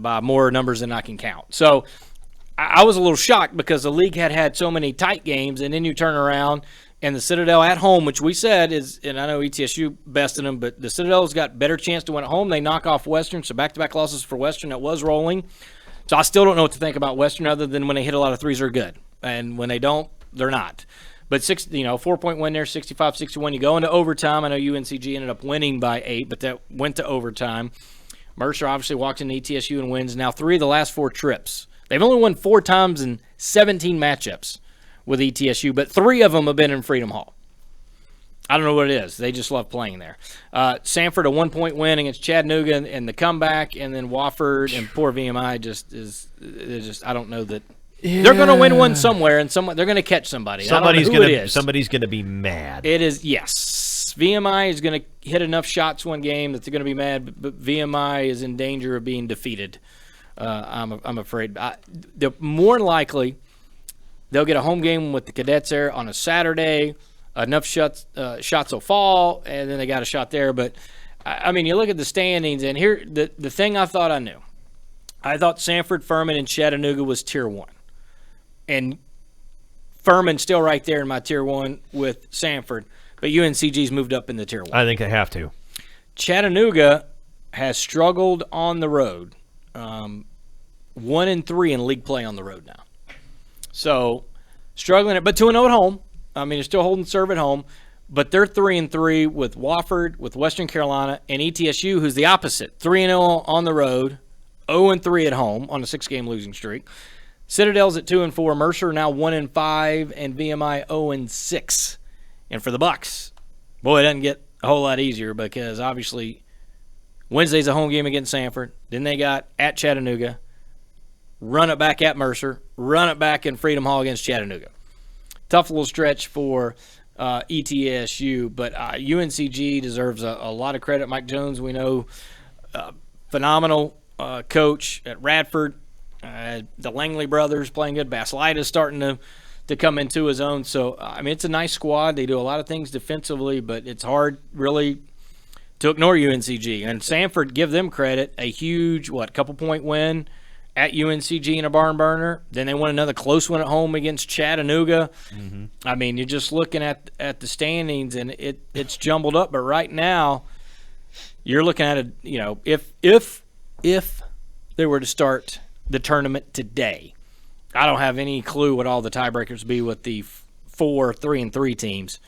by more numbers than I can count. So I was a little shocked because the league had so many tight games, and then you turn around and the Citadel at home, which we said is, and I know ETSU bested them, but the Citadel's got better chance to win at home. They knock off Western, so back-to-back losses for Western. That was rolling. So I still don't know what to think about Western other than when they hit a lot of threes, they're good. And when they don't, they're not. But 4-point win there, 65-61. You go into overtime. I know UNCG ended up winning by 8, but that went to overtime. Mercer obviously walked into ETSU and wins now 3 of the last 4 trips. They've only won 4 times in 17 matchups with ETSU, but 3 of them have been in Freedom Hall. I don't know what it is. They just love playing there. Sanford, a 1-point win against Chattanooga and the comeback, and then Wofford and poor VMI just I don't know that. Yeah. They're going to win one somewhere, and they're going to catch somebody. Somebody's going to be mad. It is, yes. VMI is going to hit enough shots one game that they're going to be mad, but VMI is in danger of being defeated. I'm afraid. They're more than likely they'll get a home game with the Cadets there on a Saturday. Enough shots will fall, and then they got a shot there. But, I mean, you look at the standings, and here the thing I thought I knew. I thought Sanford, Furman, and Chattanooga was Tier 1. And Furman's still right there in my Tier 1 with Sanford, but UNCG's moved up in the Tier 1. I think they have to. Chattanooga has struggled on the road. 1-3 in league play on the road now. So, struggling, but 2-0 at home. I mean, they're still holding serve at home, but they're 3-3 with Wofford, with Western Carolina, and ETSU, who's the opposite. 3-0 on the road, 0-3 at home on a 6-game losing streak. Citadel's at 2-4, Mercer now 1-5, and VMI 0-6. And for the Bucks, boy, it doesn't get a whole lot easier because obviously Wednesday's a home game against Sanford. Then they got at Chattanooga, run it back at Mercer, run it back in Freedom Hall against Chattanooga. Tough little stretch for ETSU, but UNCG deserves a lot of credit. Mike Jones, we know, phenomenal coach at Radford. The Langley brothers playing good. Baslide is starting to come into his own. So, I mean, it's a nice squad. They do a lot of things defensively, but it's hard really to ignore UNCG. And Sanford, give them credit, a huge, couple-point win at UNCG in a barn burner. Then they won another close one at home against Chattanooga. Mm-hmm. I mean, you're just looking at the standings, and it's jumbled up. But right now, you're looking at if they were to start the tournament today, I don't have any clue what all the tiebreakers be with the 4 3-3 teams.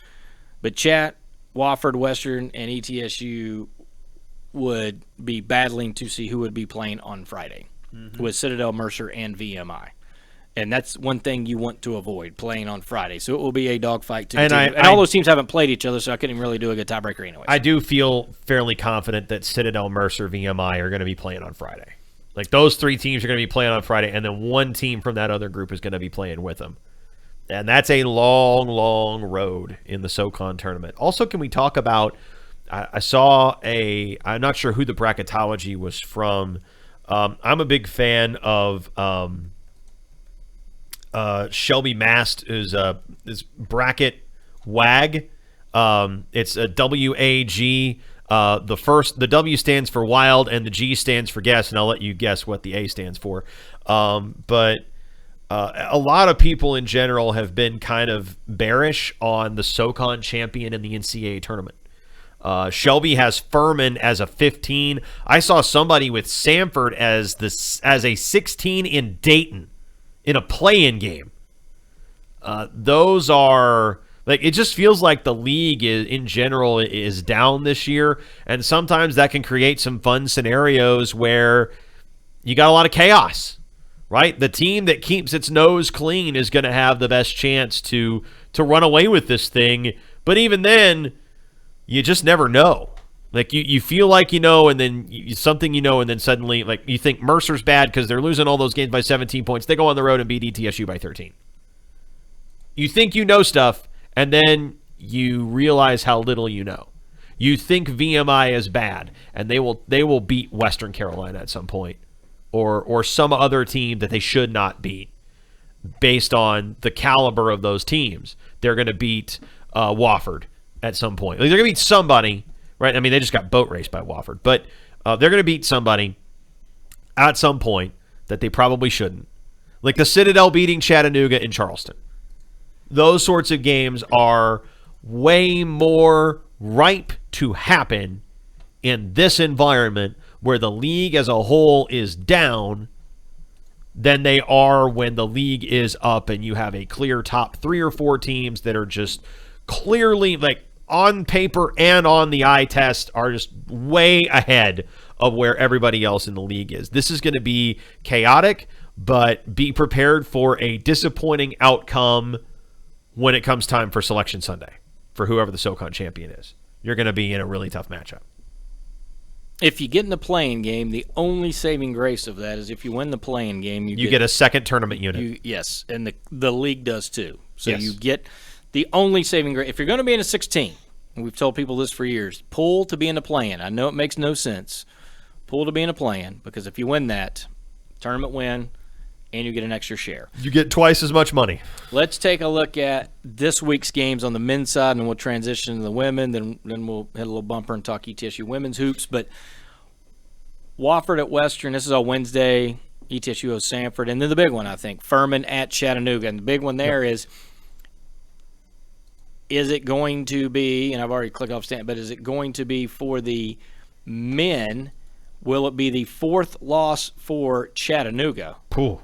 But Chat, Wofford, Western, and ETSU would be battling to see who would be playing on Friday. Mm-hmm. With Citadel, Mercer, and VMI. And that's one thing you want to avoid, playing on Friday. So it will be a dogfight. And all those teams haven't played each other, so I couldn't really do a good tiebreaker anyway. I do feel fairly confident that Citadel, Mercer, VMI are going to be playing on Friday. Like, those 3 teams are going to be playing on Friday, and then one team from that other group is going to be playing with them. And that's a long, long road in the SoCon tournament. Also, can we talk about I saw I'm not sure who the bracketology was from. I'm a big fan of Shelby Mast, is bracket WAG. It's a WAG. The W stands for wild and the G stands for guess, and I'll let you guess what the A stands for. But a lot of people in general have been kind of bearish on the SoCon champion in the NCAA tournament. Shelby has Furman as a 15. I saw somebody with Sanford as a 16 in Dayton in a play-in game. Those are it just feels like the league in general is down this year, and sometimes that can create some fun scenarios where you got a lot of chaos, right? The team that keeps its nose clean is going to have the best chance to run away with this thing, but even then, you just never know. Like, you feel like you know, and then and then suddenly, like, you think Mercer's bad because they're losing all those games by 17 points. They go on the road and beat ETSU by 13. You think you know stuff, and then you realize how little you know. You think VMI is bad, and they will beat Western Carolina at some point, or some other team that they should not beat based on the caliber of those teams. They're going to beat Wofford at some point. They're going to beat somebody, right? I mean, they just got boat raced by Wofford, but they're going to beat somebody at some point that they probably shouldn't. Like the Citadel beating Chattanooga in Charleston. Those sorts of games are way more ripe to happen in this environment where the league as a whole is down than they are when the league is up and you have a clear top 3 or 4 teams that are just clearly, like, on paper and on the eye test are just way ahead of where everybody else in the league is. This is going to be chaotic, but be prepared for a disappointing outcome when it comes time for Selection Sunday for whoever the SoCon champion is. You're going to be in a really tough matchup. If you get in the playing game, the only saving grace of that is if you win the playing game, you get a second tournament unit. Yes, and the league does too. So yes. You get the only saving grace. If you're going to be in a 16, and we've told people this for years, pull to be in the play-in. I know it makes no sense. Pull to be in a play-in, because if you win that, tournament win, and you get an extra share. You get twice as much money. Let's take a look at this week's games on the men's side, and we'll transition to the women. Then we'll hit a little bumper and talk ETSU women's hoops. But Wofford at Western, this is on Wednesday. ETSU hosts Sanford. And then the big one, I think, Furman at Chattanooga. And the big one there is it going to be, and I've already clicked off stand, but is it going to be for the men? Will it be the 4th loss for Chattanooga? Cool.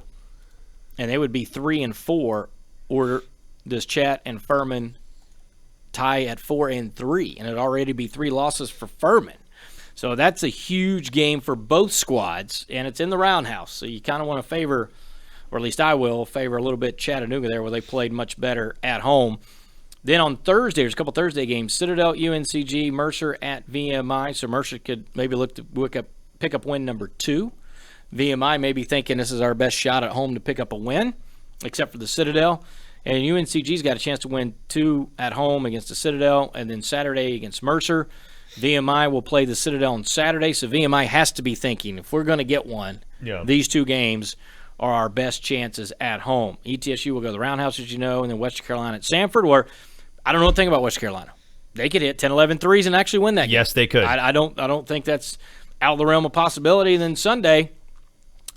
And they would be 3-4, or does Chat and Furman tie at 4-3, and it'd already be 3 losses for Furman. So that's a huge game for both squads, and it's in the Roundhouse. So you kind of want to favor, or at least I will, favor a little bit Chattanooga there, where they played much better at home. Then on Thursday, there's a couple Thursday games. Citadel, UNCG, Mercer at VMI. So Mercer could maybe look to pick up win number 2. VMI may be thinking this is our best shot at home to pick up a win, except for the Citadel. And UNCG's got a chance to win 2 at home against the Citadel, and then Saturday against Mercer. VMI will play the Citadel on Saturday, so VMI has to be thinking, if we're going to get one, these 2 games are our best chances at home. ETSU will go to the Roundhouse, as you know, and then Western Carolina at Sanford, where I don't know anything about Western Carolina. They could hit 10, 11 threes and actually win that game. Yes, they could. I don't think that's out of the realm of possibility. And then Sunday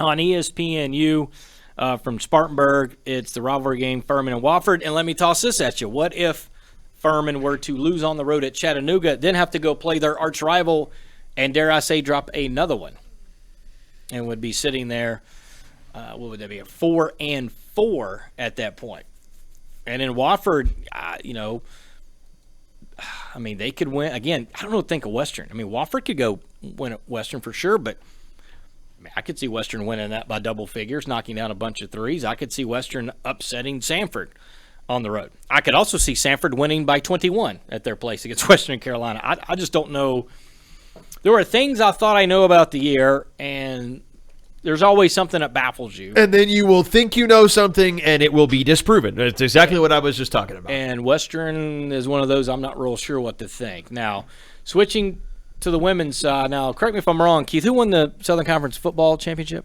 on ESPNU from Spartanburg, it's the rivalry game, Furman and Wofford. And let me toss this at you. What if Furman were to lose on the road at Chattanooga, then have to go play their arch rival, and dare I say drop another one, and would be sitting there, what would that be, at 4-4 at that point? And in Wofford, I mean, they could win. Again, I don't know what to think of Western. I mean, Wofford could go win at Western for sure, but I could see Western winning that by double figures, knocking down a bunch of threes. I could see Western upsetting Sanford on the road. I could also see Sanford winning by 21 at their place against Western Carolina. I just don't know. There were things I thought I know about the year, and there's always something that baffles you. And then you will think you know something, and it will be disproven. It's exactly what I was just talking about. And Western is one of those I'm not real sure what to think. Now, switching to the women's side. Now, correct me if I'm wrong, Keith. Who won the Southern Conference football championship?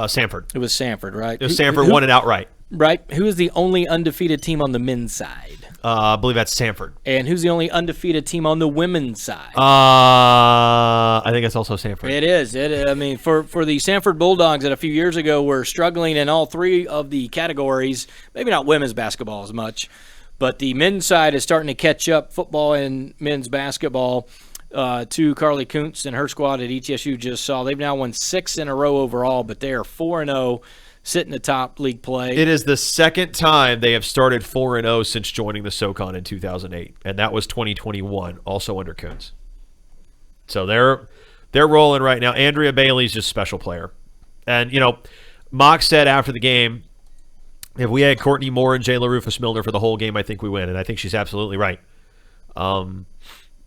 Sanford. It was Sanford, right? Sanford won it outright. Right. Who is the only undefeated team on the men's side? I believe that's Sanford. And who's the only undefeated team on the women's side? I think it's also Sanford. It is. I mean, for the Sanford Bulldogs that a few years ago were struggling in all 3 of the categories, maybe not women's basketball as much, but the men's side is starting to catch up, football and men's basketball, to Carly Kuntz and her squad at ETSU just saw. They've now won 6 in a row overall, but they are 4-0. Sitting atop league play. It is the second time they have started 4-0 since joining the SoCon in 2008, and that was 2021, also under Coons. So they're rolling right now. Andrea Bailey's just a special player. And, Mock said after the game, if we had Courtney Moore and Jayla Rufus-Milner for the whole game, I think we win, and I think she's absolutely right.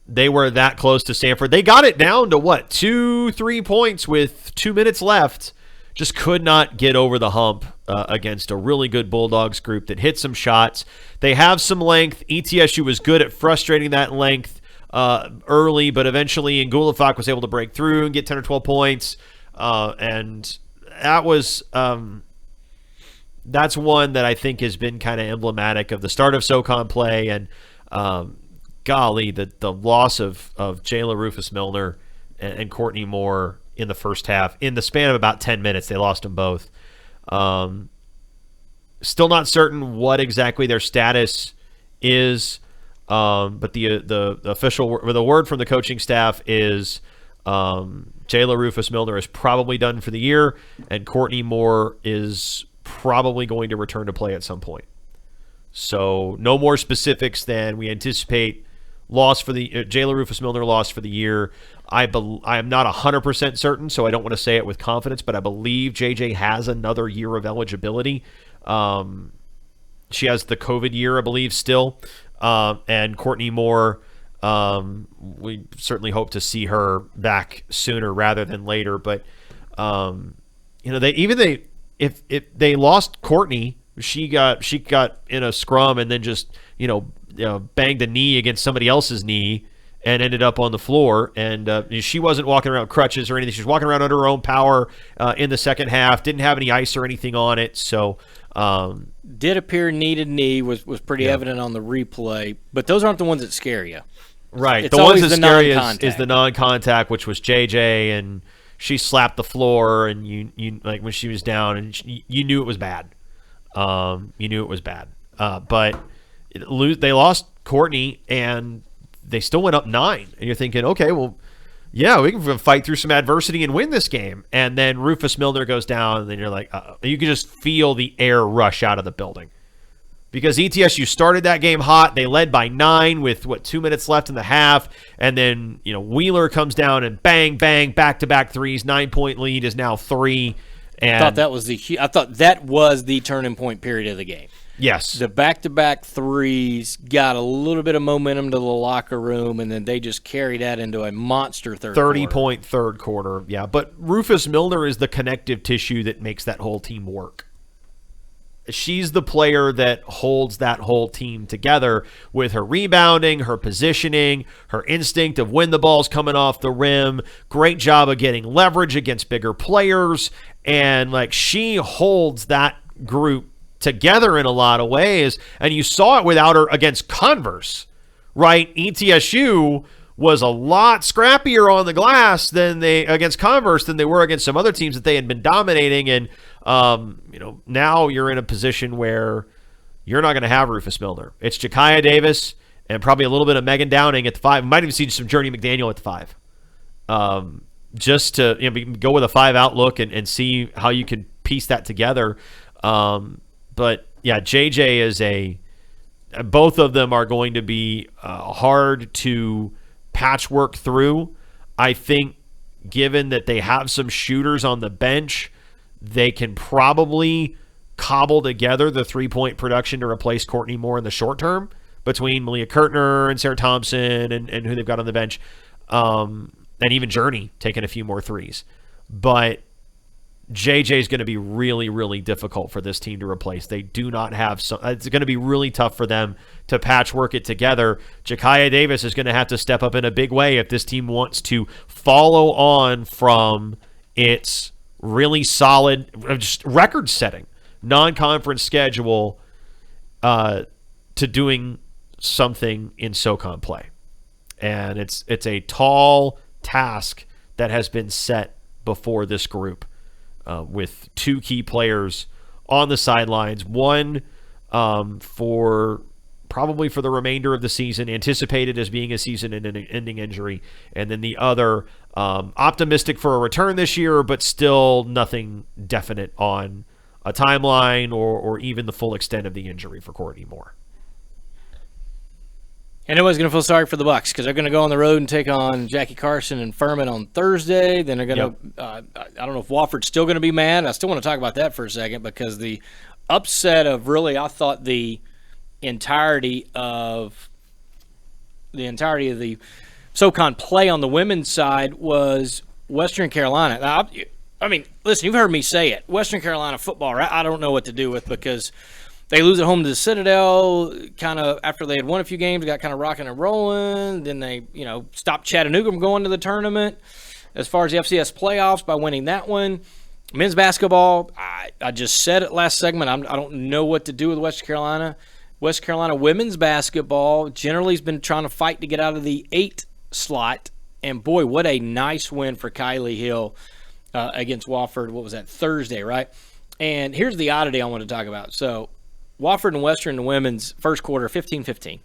They were that close to Sanford. They got it down to, 2-3 points with 2 minutes left. Just could not get over the hump against a really good Bulldogs group that hit some shots. They have some length. ETSU was good at frustrating that length early, but eventually Ngulafak was able to break through and get 10 or 12 points. And that was that's one that I think has been kind of emblematic of the start of SoCon play. And golly, the loss of Jayla Rufus-Milner and Courtney Moore in the first half, in the span of about 10 minutes, they lost them both. Still not certain what exactly their status is, but the official, the word from the coaching staff is Jayla Rufus-Milner is probably done for the year, and Courtney Moore is probably going to return to play at some point. So no more specifics than we anticipate. Loss for the Jayla Rufus-Milner loss for the year. I am not 100% certain, so I don't want to say it with confidence, but I believe JJ has another year of eligibility. She has the COVID year, I believe, still. And Courtney Moore, we certainly hope to see her back sooner rather than later. But if they lost Courtney, she got in a scrum and then just banged a knee against somebody else's knee and ended up on the floor. And she wasn't walking around crutches or anything. She was walking around under her own power in the second half. Didn't have any ice or anything on it. So did appear knee was pretty evident on the replay. But those aren't the ones that scare you. Right. It's the ones that scare you is the non-contact, which was JJ, and she slapped the floor, and you like when she was down, and you knew it was bad. You knew it was bad. But they lost Courtney, and they still went up 9. And you're thinking, okay, well, yeah, we can fight through some adversity and win this game. And then Rufus-Milner goes down, and then you're like, you can just feel the air rush out of the building. Because ETSU started that game hot. They led by 9 with, 2 minutes left in the half. And then, Wheeler comes down and bang, bang, back-to-back threes. 9-point lead is now 3. And I thought that was the turning point period of the game. Yes. The back-to-back threes got a little bit of momentum to the locker room, and then they just carried that into a monster third quarter. 30-point third quarter, yeah. But Rufus-Milner is the connective tissue that makes that whole team work. She's the player that holds that whole team together with her rebounding, her positioning, her instinct of when the ball's coming off the rim. Great job of getting leverage against bigger players. And she holds that group together in a lot of ways. And you saw it without her against Converse, right? ETSU was a lot scrappier on the glass against Converse than they were against some other teams that they had been dominating. And now you're in a position where you're not going to have Rufus-Milner. It's Jakaya Davis and probably a little bit of Megan Downing at the 5. Might even see some Journey McDaniel at the 5. Just to go with a 5 outlook and see how you can piece that together. But yeah, JJ is both of them are going to be hard to patchwork through. I think given that they have some shooters on the bench, they can probably cobble together the 3-point production to replace Courtney Moore in the short term between Malia Kurtner and Sarah Thompson and who they've got on the bench. And even Journey taking a few more threes. But JJ is going to be really, really difficult for this team to replace. They do not have some. It's going to be really tough for them to patchwork it together. Jakaya Davis is going to have to step up in a big way if this team wants to follow on from its really solid, just record-setting non-conference schedule to doing something in SoCon play. And it's a tall task that has been set before this group. With 2 key players on the sidelines, one probably for the remainder of the season, anticipated as being a season-ending injury, and then the other optimistic for a return this year, but still nothing definite on a timeline or even the full extent of the injury for Courtney Moore. And nobody's going to feel sorry for the Bucks because they're going to go on the road and take on Jackie Carson and Furman on Thursday. Then they're going to I don't know if Wofford's still going to be mad. I still want to talk about that for a second because the upset of really, I thought the entirety of the SoCon play on the women's side was Western Carolina. Now, I mean, listen, you've heard me say it. Western Carolina football, right? I don't know what to do with because They lose at home to the Citadel, kind of after they had won a few games, got kind of rocking and rolling. Then they, stopped Chattanooga from going to the tournament as far as the FCS playoffs by winning that one. Men's basketball, I just said it last segment. I don't know what to do with Western Carolina. West Carolina women's basketball generally has been trying to fight to get out of the 8 slot. And, boy, what a nice win for Kylie Hill against Wofford. What was that, Thursday, right? And here's the oddity I want to talk about. So, Wofford and Western, the women's first quarter, 15-15.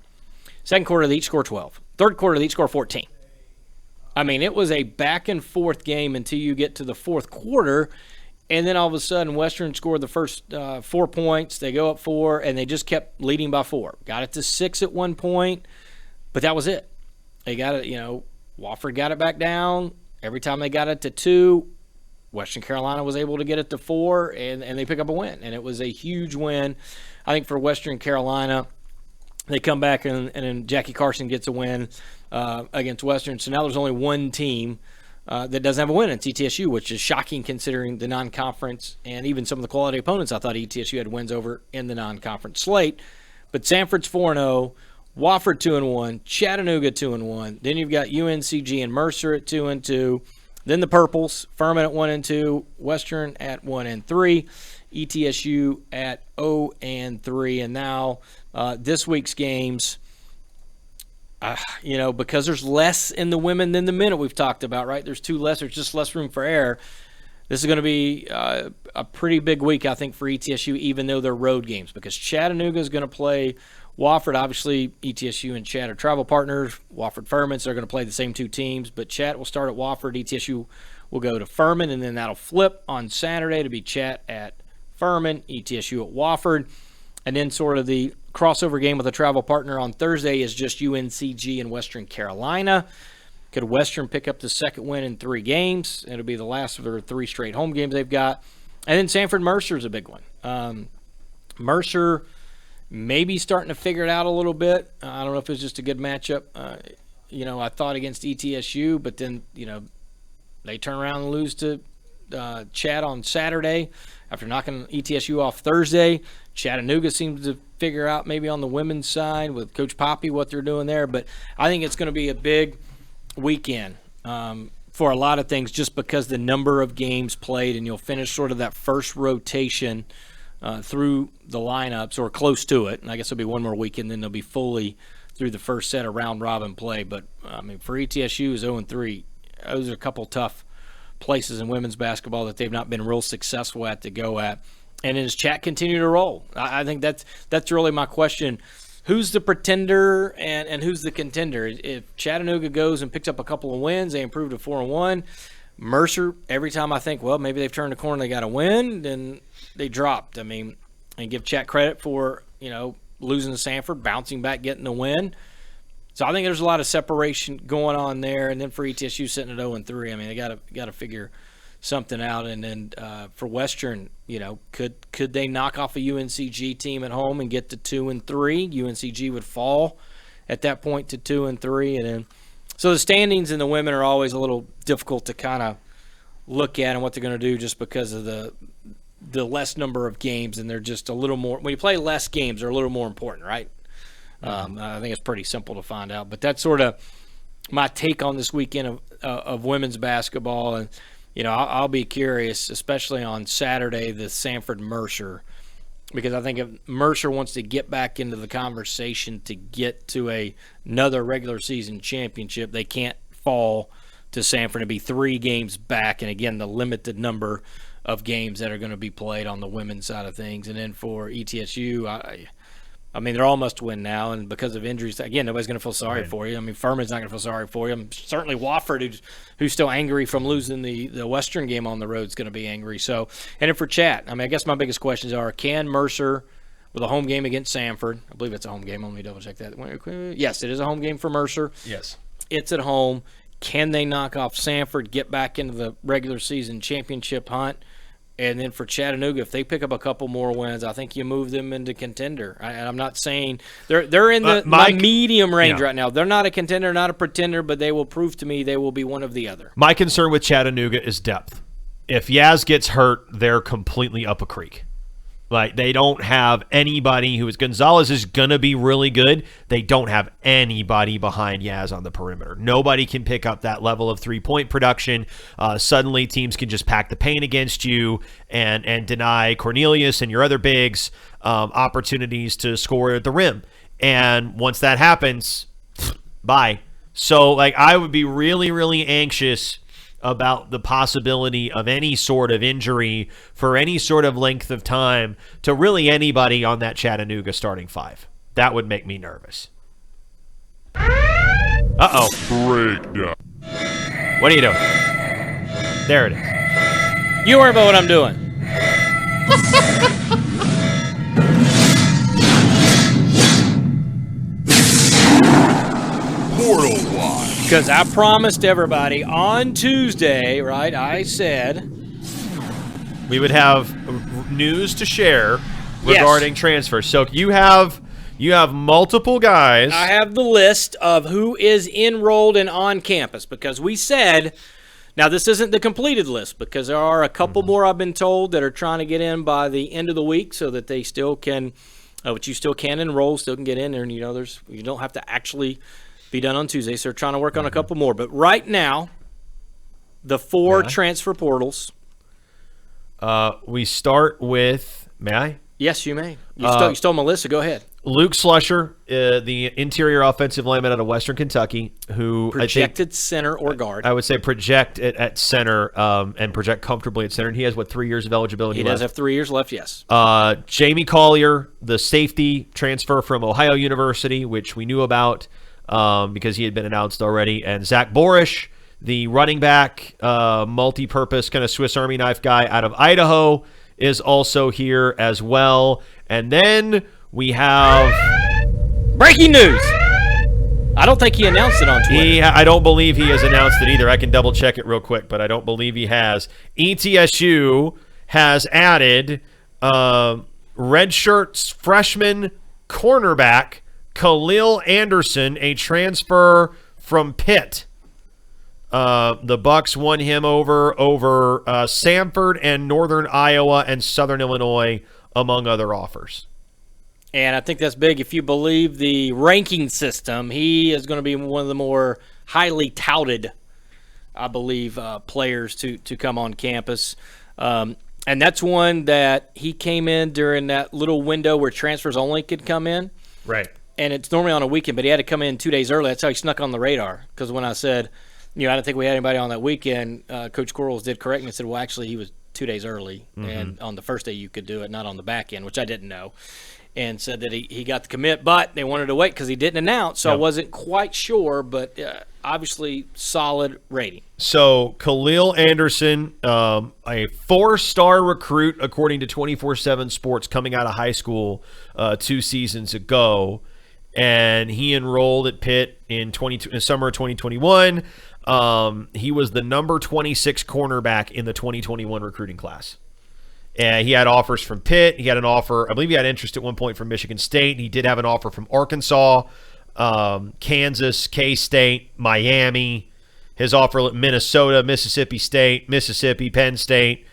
Second quarter, they each score 12. Third quarter, they each score 14. I mean, it was a back-and-forth game until you get to the fourth quarter, and then all of a sudden, Western scored the first 4 points. They go up 4, and they just kept leading by 4. Got it to 6 at one point, but that was it. They got it, Wofford got it back down. Every time they got it to 2, Western Carolina was able to get it to 4, and they pick up a win. And it was a huge win, I think, for Western Carolina. They come back, and then Jackie Carson gets a win against Western. So now there's only one team that doesn't have a win. It's ETSU, which is shocking considering the non-conference and even some of the quality opponents I thought ETSU had wins over in the non-conference slate. But Sanford's 4-0, Wofford 2-1, Chattanooga 2-1. Then you've got UNCG and Mercer at 2-2. Then the Purples, Furman at 1-2, Western at 1-3, ETSU at 0-3. And now this week's games, because there's less in the women than the men that we've talked about, right? There's just less room for error. This is going to be a pretty big week, I think, for ETSU, even though they're road games, because Chattanooga is going to play Wofford. Obviously, ETSU and Chat are travel partners. Wofford Furman, so they're going to play the same 2 teams, but Chat will start at Wofford. ETSU will go to Furman, and then that'll flip on Saturday to be Chat at Furman, ETSU at Wofford. And then sort of the crossover game with a travel partner on Thursday is just UNCG and Western Carolina. Could Western pick up the second win in 3 games? It'll be the last of their 3 straight home games they've got. And then Sanford-Mercer is a big one. Mercer maybe starting to figure it out a little bit. I don't know if it was just a good matchup. I thought against ETSU, but then, they turn around and lose to Chat on Saturday after knocking ETSU off Thursday. Chattanooga seems to figure out maybe on the women's side with Coach Poppy what they're doing there. But I think it's going to be a big weekend for a lot of things just because the number of games played, and you'll finish sort of that first rotation through the lineups or close to it. And I guess it'll be one more weekend, then they'll be fully through the first set of round-robin play. But, for ETSU is 0-3. Those are a couple tough places in women's basketball that they've not been real successful at to go at. And as Chat continue to roll, I think that's really my question. Who's the pretender and who's the contender? If Chattanooga goes and picks up a couple of wins, they improve to 4-1. Mercer, every time I think, well, maybe they've turned the corner, they got a win, then they dropped. And give Chat credit for, losing to Sanford, bouncing back, getting the win. So I think there's a lot of separation going on there. And then for ETSU sitting at 0-3, they got to figure something out. And then for Western, could they knock off a UNCG team at home and get to 2-3? UNCG would fall at that point to 2-3, and then so the standings in the women are always a little difficult to kind of look at and what they're going to do just because of the less number of games, and they're just a little more. When you play less games, they're a little more important, right? I think it's pretty simple to find out, but that's sort of my take on this weekend of women's basketball. And I'll be curious, especially on Saturday, the Sanford-Mercer, because I think if Mercer wants to get back into the conversation to get to another regular season championship, they can't fall to Sanford and be 3 games back. And, again, the limited number of games that are going to be played on the women's side of things. And then for ETSU, they're all must-win now, and because of injuries, again, nobody's going to feel sorry for you. Furman's not going to feel sorry for you. Certainly Wofford, who's still angry from losing the Western game on the road, is going to be angry. So, and then for Chat, I guess my biggest questions are, can Mercer, with a home game against Sanford, I believe it's a home game. Let me double-check that. Yes, it is a home game for Mercer. Yes. It's at home. Can they knock off Sanford, get back into the regular season championship hunt? And then for Chattanooga, if they pick up a couple more wins, I think you move them into contender. And I'm not saying they're in the my medium range right now. They're not a contender, not a pretender, but they will prove to me they will be one of the other. My concern with Chattanooga is depth. If Yaz gets hurt, they're completely up a creek. Like, they don't have anybody who is – Gonzalez is going to be really good. They don't have anybody behind Yaz on the perimeter. Nobody can pick up that level of three-point production. Suddenly, teams can just pack the paint against you and deny Cornelius and your other bigs opportunities to score at the rim. And once that happens, bye. So, like, I would be really, really anxious about the possibility of any sort of injury for any sort of length of time to really anybody on that Chattanooga starting five. That would make me nervous. Uh-oh. Breakdown. What are you doing? There it is. You worry about what I'm doing. Portal Watch. Because I promised everybody on Tuesday, right, I said we would have news to share regarding transfers. So you have multiple guys. I have the list of who is enrolled and on campus because we said, now this isn't the completed list because there are a couple more I've been told that are trying to get in by the end of the week so that they still can, but you still can enroll, still can get in there, and you don't have to actually be done on Tuesday, so they're trying to work on a couple more. But right now, the four transfer portals. We start with, may I? Yes, you may. You stole Melissa. Go ahead. Luke Slusher, the interior offensive lineman out of Western Kentucky, who projected center or guard. I would say project at center and project comfortably at center. And he has, 3 years of eligibility left? He does have 3 years left, yes. Jamie Collier, the safety transfer from Ohio University, which we knew about because he had been announced already. And Zach Borish, the running back, multi-purpose kind of Swiss Army knife guy out of Idaho, is also here as well. And then we have breaking news. I don't think he announced it on Twitter. I don't believe he has announced it either. I can double check it real quick, but I don't believe he has. ETSU has added redshirt freshman cornerback Khalil Anderson, a transfer from Pitt. The Bucks won him over Samford and Northern Iowa and Southern Illinois, among other offers. And I think that's big. If you believe the ranking system, he is going to be one of the more highly touted, I believe, players to come on campus. And that's one that he came in during that little window where transfers only could come in. Right. And it's normally on a weekend, but he had to come in 2 days early. That's how he snuck on the radar. Because when I said, I didn't think we had anybody on that weekend, Coach Quarles did correct me and said, well, actually, he was 2 days early. Mm-hmm. And on the first day you could do it, not on the back end, which I didn't know. And said that he got the commit, but they wanted to wait because he didn't announce, so I wasn't quite sure, but obviously solid rating. So Khalil Anderson, a 4-star recruit according to 24/7 Sports coming out of high school 2 seasons ago, and he enrolled at Pitt in summer of 2021. He was the number 26 cornerback in the 2021 recruiting class. And he had offers from Pitt. He had an offer, I believe he had interest at one point from Michigan State. He did have an offer from Arkansas, Kansas, K-State, Miami. His offer at Minnesota, Mississippi State, Mississippi, Penn State,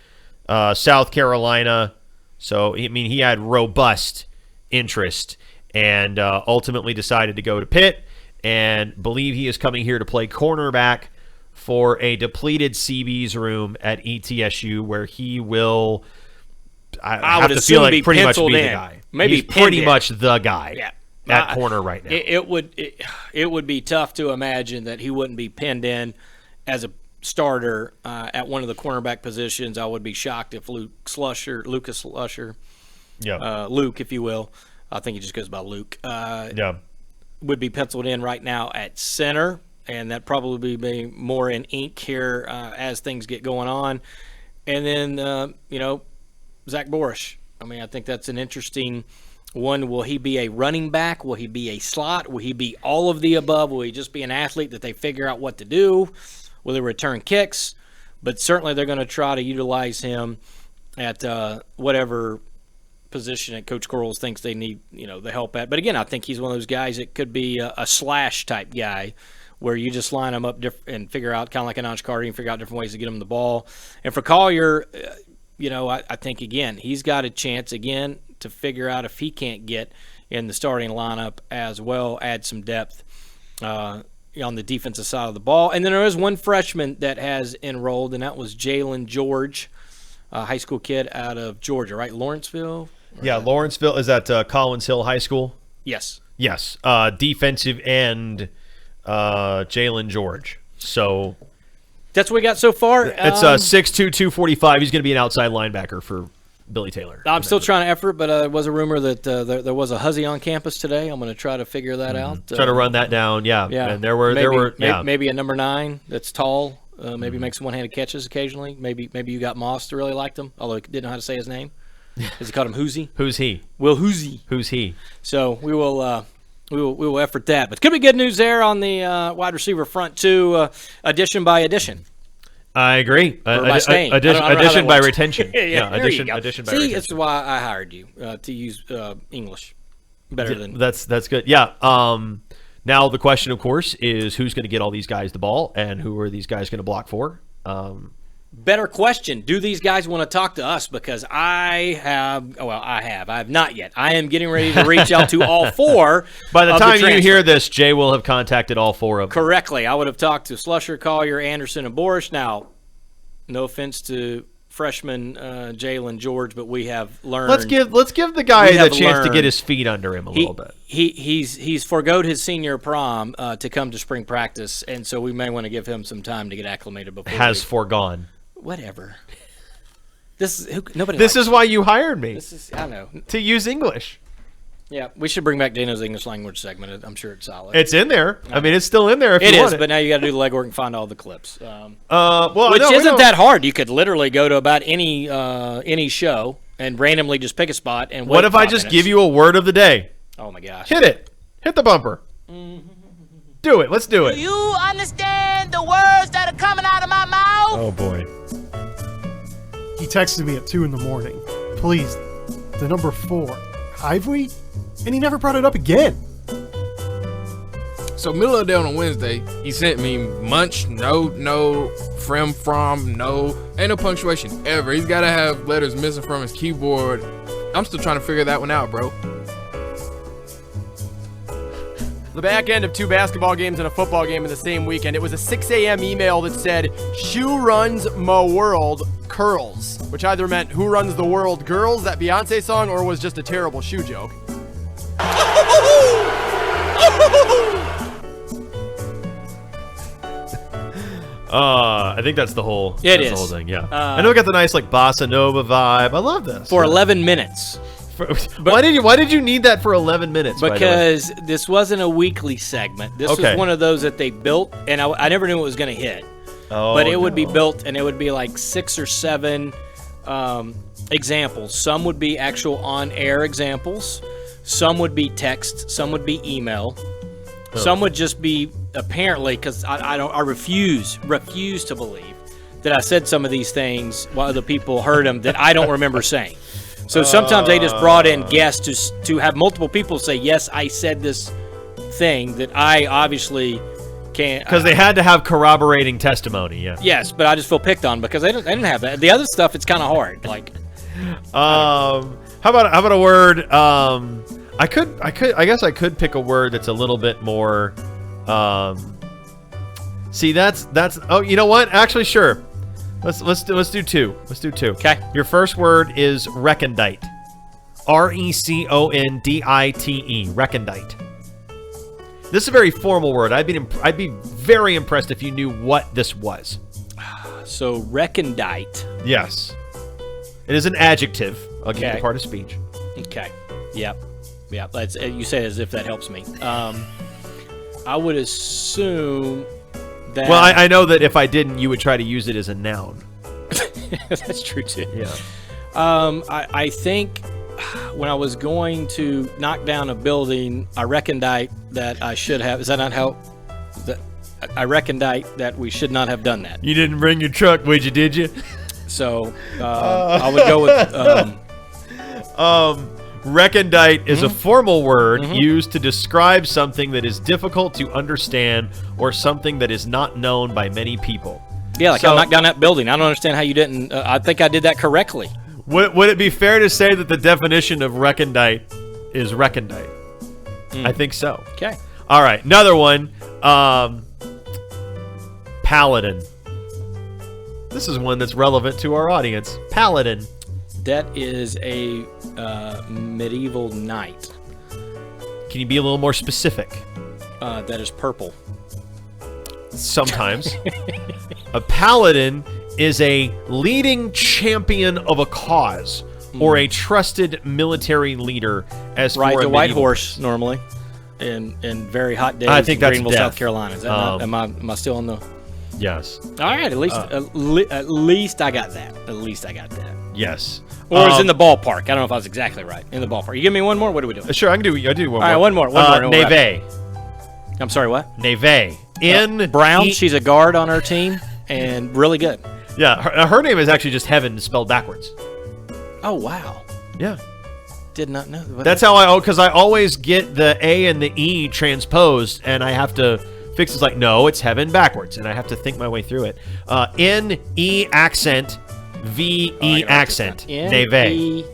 South Carolina. So, he had robust interest and ultimately decided to go to Pitt and believe he is coming here to play cornerback for a depleted CB's room at ETSU where he will – I would have to assume feel like be pretty much be penciled the in. guy. Maybe he's pretty pinned much the guy at corner right now. It would be tough to imagine that he wouldn't be pinned in as a starter at one of the cornerback positions. I would be shocked if Lucas Slusher, Luke, if you will, I think he just goes by Luke, would be penciled in right now at center, and that probably be more in ink here as things get going on. And then, Zach Borish. I think that's an interesting one. Will he be a running back? Will he be a slot? Will he be all of the above? Will he just be an athlete that they figure out what to do? Will he return kicks? But certainly they're going to try to utilize him at whatever position that Coach Quarles thinks they need, the help at. But again, I think he's one of those guys that could be a slash type guy where you just line them up and figure out, kind of like an Anj Carter, and figure out different ways to get him the ball. And for Collier, I think, again, he's got a chance, again, to figure out if he can't get in the starting lineup as well, add some depth on the defensive side of the ball. And then there is one freshman that has enrolled, and that was Jalen George, a high school kid out of Georgia, right? Lawrenceville? Yeah, Lawrenceville. Is that Collins Hill High School? Yes. Yes. Defensive end Jalen George. So that's what we got so far. It's 6'2", 245. He's going to be an outside linebacker for Billy Taylor. I'm still trying to effort, but there was a rumor that there was a Huzzy on campus today. I'm going to try to figure that out. Try to run that down, yeah. And there were maybe a number 9 that's tall, maybe makes one-handed catches occasionally. Maybe you got Moss that really liked him, although he didn't know how to say his name. Because he called him Hoosie. Who's he? Will Hoosie. Who's he? So we will effort that. But could be good news there on the wide receiver front too, addition by addition. I agree. Addition by retention. Addition by See, retention. that's why I hired you to use English better than. That's good. Yeah. Now the question, of course, is who's going to get all these guys the ball, and who are these guys going to block for? Better question. Do these guys want to talk to us? Because I have not yet. I am getting ready to reach out to all 4. By the time you hear this, Jay will have contacted all 4 of them. Correctly. I would have talked to Slusher, Collier, Anderson, and Borish. Now, no offense to freshman Jalen George, but we have learned. Let's give the guy a chance to get his feet under him a little bit. He's forgoed his senior prom to come to spring practice, and so we may want to give him some time to get acclimated before. Foregone. Whatever. This is why you hired me. I know. To use English. Yeah, we should bring back Dano's English language segment. I'm sure it's solid. It's in there. I mean, it's still in there if you want it. But now you got to do the legwork and find all the clips. Which isn't that hard. You could literally go to about any show and randomly just pick a spot and wait. What if I just give you a word of the day? Oh, my gosh. Hit it. Hit the bumper. Do it. Let's do it. Do you understand the words that are coming out of my mouth? Oh, boy. He texted me at 2 in the morning. Please, the number 4. Hive wheat? And he never brought it up again. So middle of the day on a Wednesday, he sent me munch, no, from, no. Ain't no punctuation ever. He's got to have letters missing from his keyboard. I'm still trying to figure that one out, bro. The back end of 2 basketball games and a football game in the same weekend. It was a 6 a.m. email that said, "Shoe runs my world, curls," which either meant "Who runs the world, girls," that Beyonce song, or was just a terrible shoe joke. I think that's the whole. It is the whole thing. Yeah, I know we got the nice bossa nova vibe. I love this for 11 minutes. Why did you need that for 11 minutes? Because this wasn't a weekly segment. This was one of those that they built, and I never knew it was going to hit. But it would be built, and it would be like 6 or 7 examples. Some would be actual on-air examples. Some would be text. Some would be email. Some would just be apparently, because I refuse to believe that I said some of these things while other people heard them that I don't remember saying. So sometimes they just brought in guests to have multiple people say, yes, I said this thing that I obviously can't. Because they had to have corroborating testimony, yeah. Yes, but I just feel picked on because they didn't have that. The other stuff, it's kind of hard. How about a word? I guess I could pick a word that's a little bit more. See, that's. Oh, you know what? Actually, sure. Let's do 2. Let's do 2. Okay. Your first word is recondite. Recondite. Recondite. This is a very formal word. I'd be very impressed if you knew what this was. So recondite. Yes. It is an adjective. I'll give you the part of speech. Okay. Yep. You say it as if that helps me. I would assume that. Well, I know that if I didn't, you would try to use it as a noun. That's true too. Yeah. I think when I was going to knock down a building, I recondite that I should have. Is that not how? I recondite that we should not have done that. You didn't bring your truck, did you? So I would go with. Recondite is a formal word used to describe something that is difficult to understand or something that is not known by many people. Yeah, like I knocked down that building. I don't understand how you didn't. I think I did that correctly. Would it be fair to say that the definition of recondite is recondite? I think so. Okay. All right, another one. Paladin. This is one that's relevant to our audience. Paladin. That is a medieval knight. Can you be a little more specific? That is purple. Sometimes. A paladin is a leading champion of a cause or a trusted military leader. As Ride for the a white medieval- horse normally, in very hot days. I think in that's Greenville, death. South Carolina. Is that not, am I still on the? Yes. All right, at least at least I got that. At least I got that. Yes. Or it's in the ballpark. I don't know if I was exactly right. In the ballpark. You give me one more. What are we doing? Sure, I do one more. All right, one more. Neve. I'm sorry. What? Neve. Brown. She's a guard on her team and really good. Yeah, her name is actually just Heaven spelled backwards. Oh wow. Yeah. Did not know. That's how because I always get the A and the E transposed, and I have to fix it. Like, no, it's Heaven backwards, and I have to think my way through it. N-E accent, V-E accent. Neve. N-E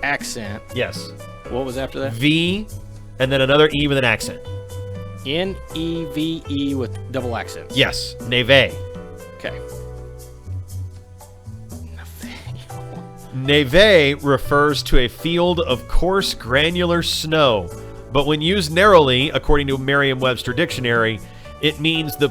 accent. Yes. What was after that? V, and then another E with an accent. N-E-V-E with double accents. Yes. Neve. Okay. Neve refers to a field of coarse granular snow, but when used narrowly, according to Merriam-Webster Dictionary, it means the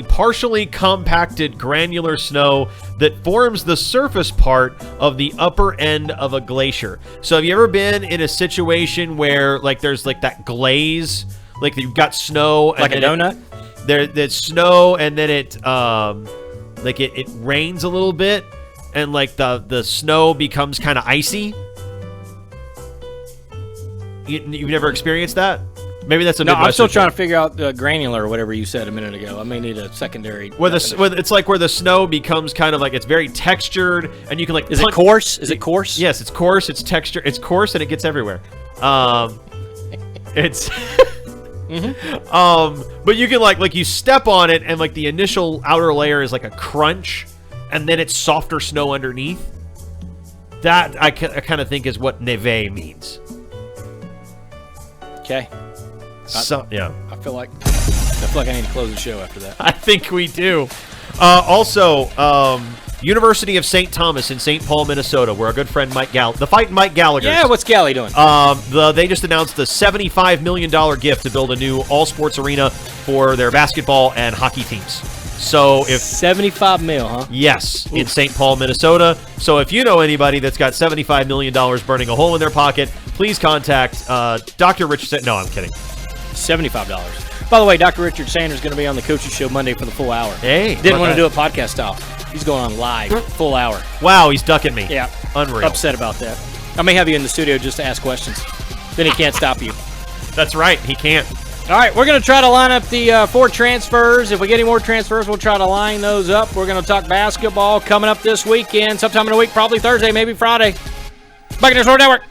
partially compacted granular snow that forms the surface part of the upper end of a glacier. So have you ever been in a situation where like there's like that glaze, like you've got snow and like a donut? There's snow and then it rains a little bit and like the snow becomes kind of icy. You've never experienced that? Maybe that's a no. Midwestern I'm still trying thing. to figure out the granular or whatever you said a minute ago. I may need a secondary. It's like where the snow becomes kind of like it's very textured and you can like. Is it coarse? Is it coarse? Yes, it's coarse. It's texture. It's coarse and it gets everywhere. It's. But you can like you step on it and like the initial outer layer is like a crunch, and then it's softer snow underneath. That I kind of think is what neve means. Okay. So yeah, I feel like I need to close the show after that. I think we do. Also, University of St. Thomas in St. Paul, Minnesota, where our good friend the Fighting Mike Gallagher. Yeah, what's Gally doing? They just announced the $75 million gift to build a new all-sports arena for their basketball and hockey teams. So if 75 mil, huh? Yes, in St. Paul, Minnesota. So if you know anybody that's got $75 million burning a hole in their pocket, please contact Dr. Richardson. No, I'm kidding. $75. By the way, Dr. Richard Sanders is going to be on the Coaching Show Monday for the full hour. Hey. Didn't want to do it podcast style. He's going on live, full hour. Wow, he's ducking me. Yeah. Unreal. Upset about that. I may have you in the studio just to ask questions. Then he can't stop you. That's right. He can't. All right, we're going to try to line up the 4 transfers. If we get any more transfers, we'll try to line those up. We're going to talk basketball coming up this weekend, sometime in the week, probably Thursday, maybe Friday. Buccaneers Sport Network.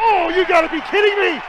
Oh, you gotta be kidding me!